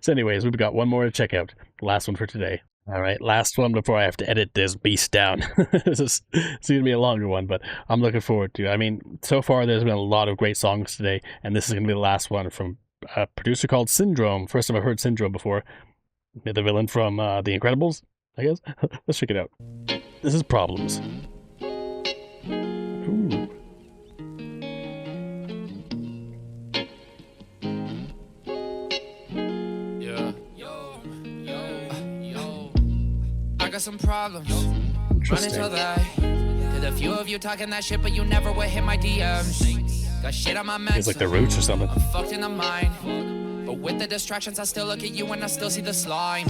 So anyways, we've got one more to check out. The last one for today. All right, last one before I have to edit this beast down. It's going to be a longer one, but I'm looking forward to it. I mean, so far there's been a lot of great songs today, and this is going to be the last one from a producer called Syndrome. First time I've heard Syndrome before. The villain from The Incredibles, I guess. Let's check it out. This is Problems. Ooh. Got some problems. Run until that. Did a few of you talking that shit, but you never would hit my DMs. Got shit on my mental. He's like the Roots or something. I'm fucked in the mind. But with the distractions, I still look at you and I still see the slime.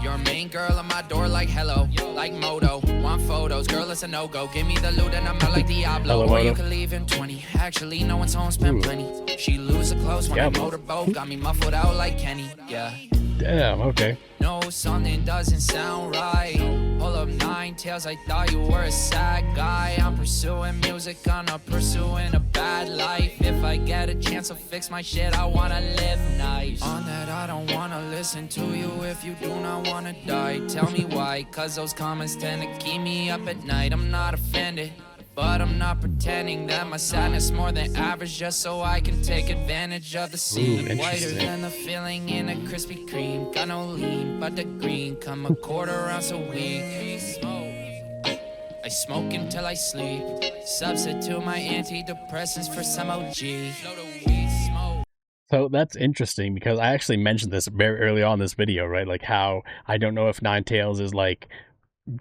You're a main girl on my door like hello, like Moto. Want photos, girl, it's a no-go. Give me the loot and I'm out like Diablo. Hello, or you can leave in 20. Actually, no one's home, spend plenty. She lose the clothes when I motorboat. Got me muffled out like Kenny, yeah. Damn, okay. No, something doesn't sound right. Hold up, 9TAILS, I thought you were a sad guy. I'm pursuing music, I'm not pursuing a bad life. If I get a chance to fix my shit, I wanna live nice. On that, I don't wanna listen to you if you do not wanna die. Tell me why, cause those comments tend to keep me up at night. I'm not offended, but I'm not pretending that my sadness more than average just so I can take advantage of the scene. Whiter than the filling in a Krispy Kreme. Got no lean, but the green come a quarter ounce a week. I smoke until I sleep. Substitute my antidepressants for some OG. So that's interesting because I actually mentioned this very early on in this video, right? Like how I don't know if 9TAILS is like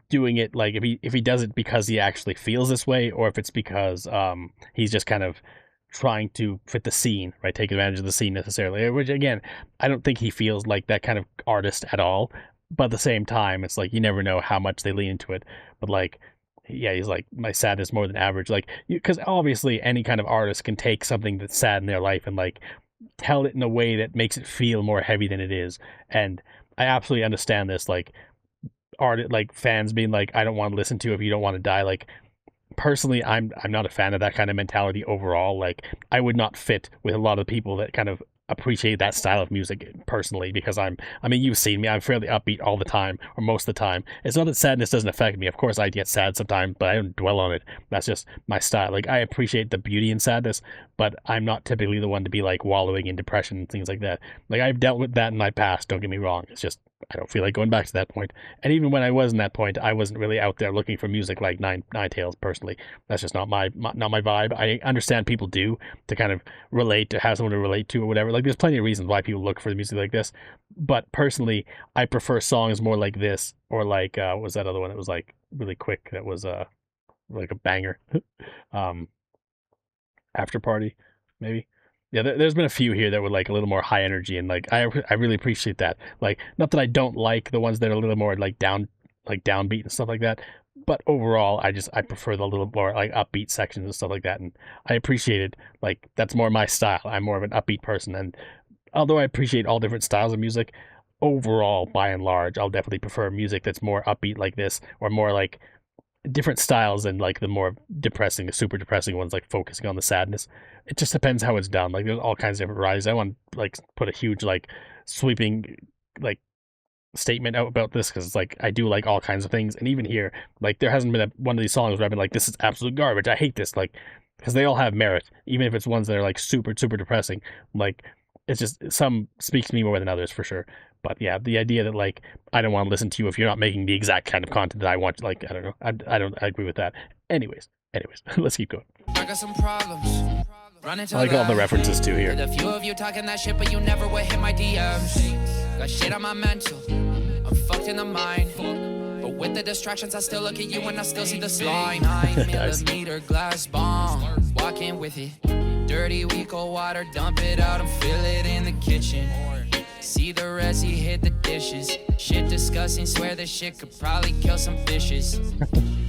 doing it like if he does it because he actually feels this way, or if it's because he's just kind of trying to fit the scene, right? Take advantage of the scene necessarily, which again, I don't think he feels like that kind of artist at all. But at the same time, it's like you never know how much they lean into it. But like, yeah, he's like, my sadness more than average, like, because obviously any kind of artist can take something that's sad in their life and like tell it in a way that makes it feel more heavy than it is. And I absolutely understand this, like fans being like, I don't want to listen to if you don't want to die. Like, personally, I'm not a fan of that kind of mentality overall. Like, I would not fit with a lot of people that kind of appreciate that style of music personally, because I mean, you've seen me, I'm fairly upbeat all the time, or most of the time. It's not that sadness doesn't affect me. Of course I get sad sometimes, but I don't dwell on it. That's just my style. Like, I appreciate the beauty in sadness, but I'm not typically the one to be like wallowing in depression and things like that. Like, I've dealt with that in my past, don't get me wrong. It's just I don't feel like going back to that point. And even when I was in that point, I wasn't really out there looking for music like 9TAILS personally. That's just not my vibe. I understand people do, to kind of relate, to have someone to relate to or whatever. Like, there's plenty of reasons why people look for music like this. But personally, I prefer songs more like this, or like what was that other one that was like really quick, that was like a banger. After Party, maybe. Yeah, there's been a few here that were like a little more high energy, and like I really appreciate that. Like, not that I don't like the ones that are a little more like downbeat and stuff like that, but overall I prefer the little more like upbeat sections and stuff like that, and I appreciate it. Like, that's more my style. I'm more of an upbeat person, and although I appreciate all different styles of music, overall, by and large, I'll definitely prefer music that's more upbeat like this, or more like different styles than like the more depressing, super depressing ones, like focusing on the sadness. It just depends how it's done. Like, there's all kinds of different varieties. I want to like put a huge like sweeping like statement out about this, because it's like I do like all kinds of things, and even here, like, there hasn't been one of these songs where I've been like, this is absolute garbage, I hate this, like, because they all have merit, even if it's ones that are like super depressing. Like, it's just some speaks to me more than others for sure. But yeah, the idea that like I don't want to listen to you if you're not making the exact kind of content that I want, like, I don't know, I agree with that. Anyways, let's keep going. I got some problems. I like all the references too here. A few of you talking that shit, but you never would hit my DMs. Got shit on my mental, I'm fucked in the mind. But with the distractions, I still look at you and I still see the slime. 9mm glass bomb, walking with it. Dirty, we cold water, dump it out and fill it in the kitchen. See the resi hit the dishes. Shit disgusting, swear this shit could probably kill some fishes.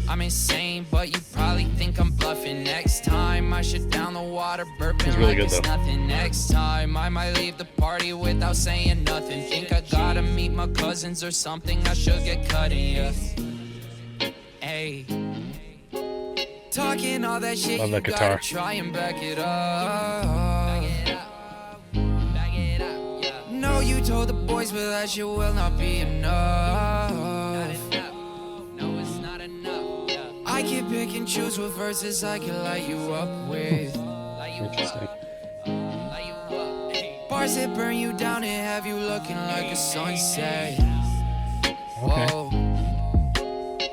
I'm insane, but you probably think I'm bluffing. Next time I shut down the water, burping really like good, it's though. nothing. Next time I might leave the party without saying nothing. Think I gotta meet my cousins or something, I should get cut in, yeah. Hey, talking all that shit, Love you that guitar. gotta try and back it up. No, you told the boys, but that shit will not be enough. No, it's not enough. I can pick and choose what verses I can light you up with. Interesting. Bars that burn you down and have you looking like a sunset. Okay. Whoa.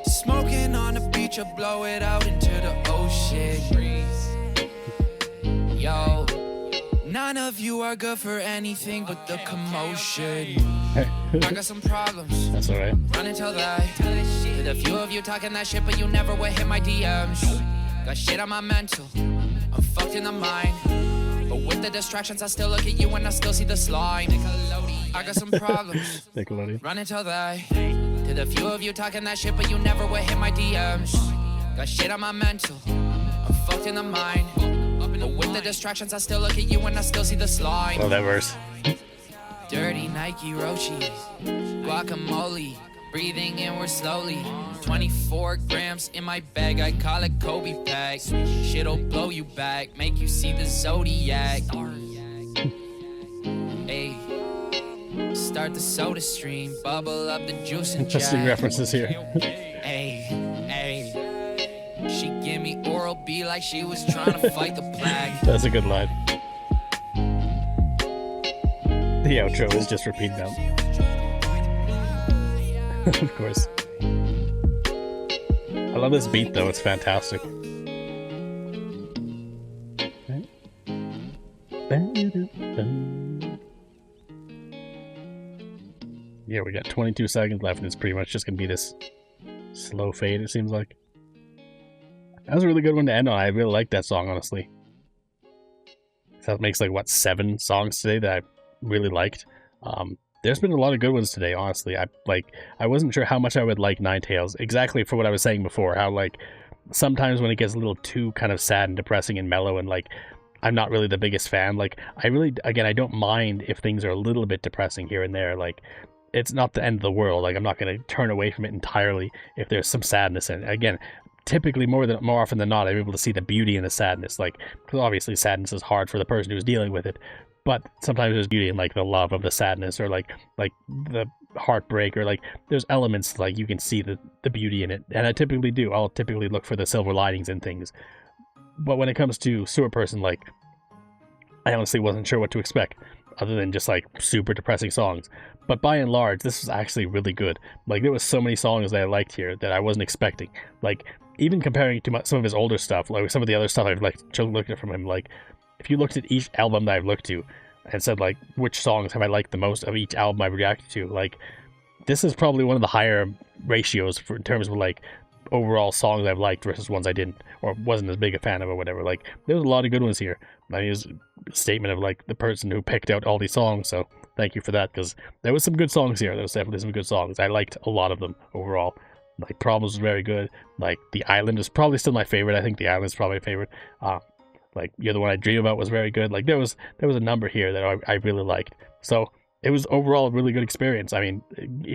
Smoking on the beach, I blow it out into the ocean. Yo, none of you are good for anything but the commotion. I got some problems. That's alright. Run and tell that. With a few of you talking that shit, but you never would hit my DMs. Got shit on my mental. I'm fucked in the mind. But with the distractions, I still look at you and I still see the slime. I got some problems. Nickelodeon. Run and tell that. To the few of you talking that shit, but you never would hit my DMs. Got shit on my mental. I'm fucked in the mind. But with the distractions, I still look at you and I still see the slime. Love that verse. Dirty Nike Rochis, guacamole, breathing inward slowly. 24 grams in my bag, I call it Kobe pack. Shit'll blow you back, make you see the zodiac. Hey, start the soda stream, bubble up the juice and Interesting jack. references here. Hey, hey, she give me oral B like she was trying to fight the plague. That's a good line. The outro is just repeating them. Of course. I love this beat though, it's fantastic. Yeah, we got 22 seconds left and it's pretty much just gonna be this slow fade, it seems like. That was a really good one to end on. I really like that song, honestly. That makes like, what, 7 songs today that I really liked. There's been a lot of good ones today, honestly. I wasn't sure how much I would like 9TAILS, exactly for what I was saying before, how like sometimes when it gets a little too kind of sad and depressing and mellow and like I'm not really the biggest fan. Like I don't mind if things are a little bit depressing here and there. Like it's not the end of the world. Like I'm not going to turn away from it entirely if there's some sadness in it. Again, typically more often than not, I'm able to see the beauty in the sadness. Like, because obviously sadness is hard for the person who's dealing with it, but sometimes there's beauty in like the love of the sadness or like the heartbreak or like there's elements like you can see the beauty in it. And I typically do. I'll typically look for the silver linings in things. But when it comes to Sewerperson, like I honestly wasn't sure what to expect other than just like super depressing songs. But by and large, this was actually really good. Like there was so many songs that I liked here that I wasn't expecting. Like even comparing to some of his older stuff, like some of the other stuff I've like looked at from him, like if you looked at each album that I've looked to and said like which songs have I liked the most of each album I've reacted to, like this is probably one of the higher ratios in terms of like overall songs I've liked versus ones I didn't or wasn't as big a fan of or whatever. Like there was a lot of good ones here. I mean, it was a statement of like the person who picked out all these songs, so thank you for that, because there was some good songs here. There was definitely some good songs. I liked a lot of them overall. Like Problems was very good. Like The Island is probably still my favorite. I think The Island is probably my favorite. Like You're the One I Dream About was very good. Like there was a number here that I really liked. So it was overall a really good experience. I mean,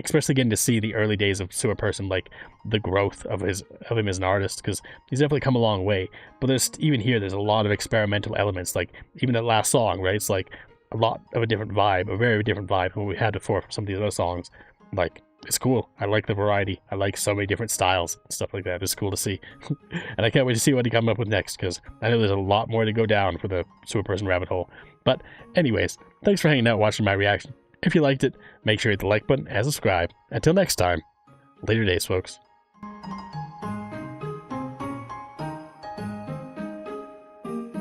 especially getting to see the early days of Sewerperson, like the growth of him as an artist, because he's definitely come a long way. But there's even here, there's a lot of experimental elements. Like even that last song, right? It's like a lot of a different vibe, a very different vibe from what we had before from some of these other songs. Like it's cool. I like the variety. I like so many different styles and stuff like that. It's cool to see. And I can't wait to see what he comes up with next, because I know there's a lot more to go down for the Sewerperson rabbit hole. But anyways, thanks for hanging out watching my reaction. If you liked it, make sure you hit the like button and subscribe. Until next time, later days, folks.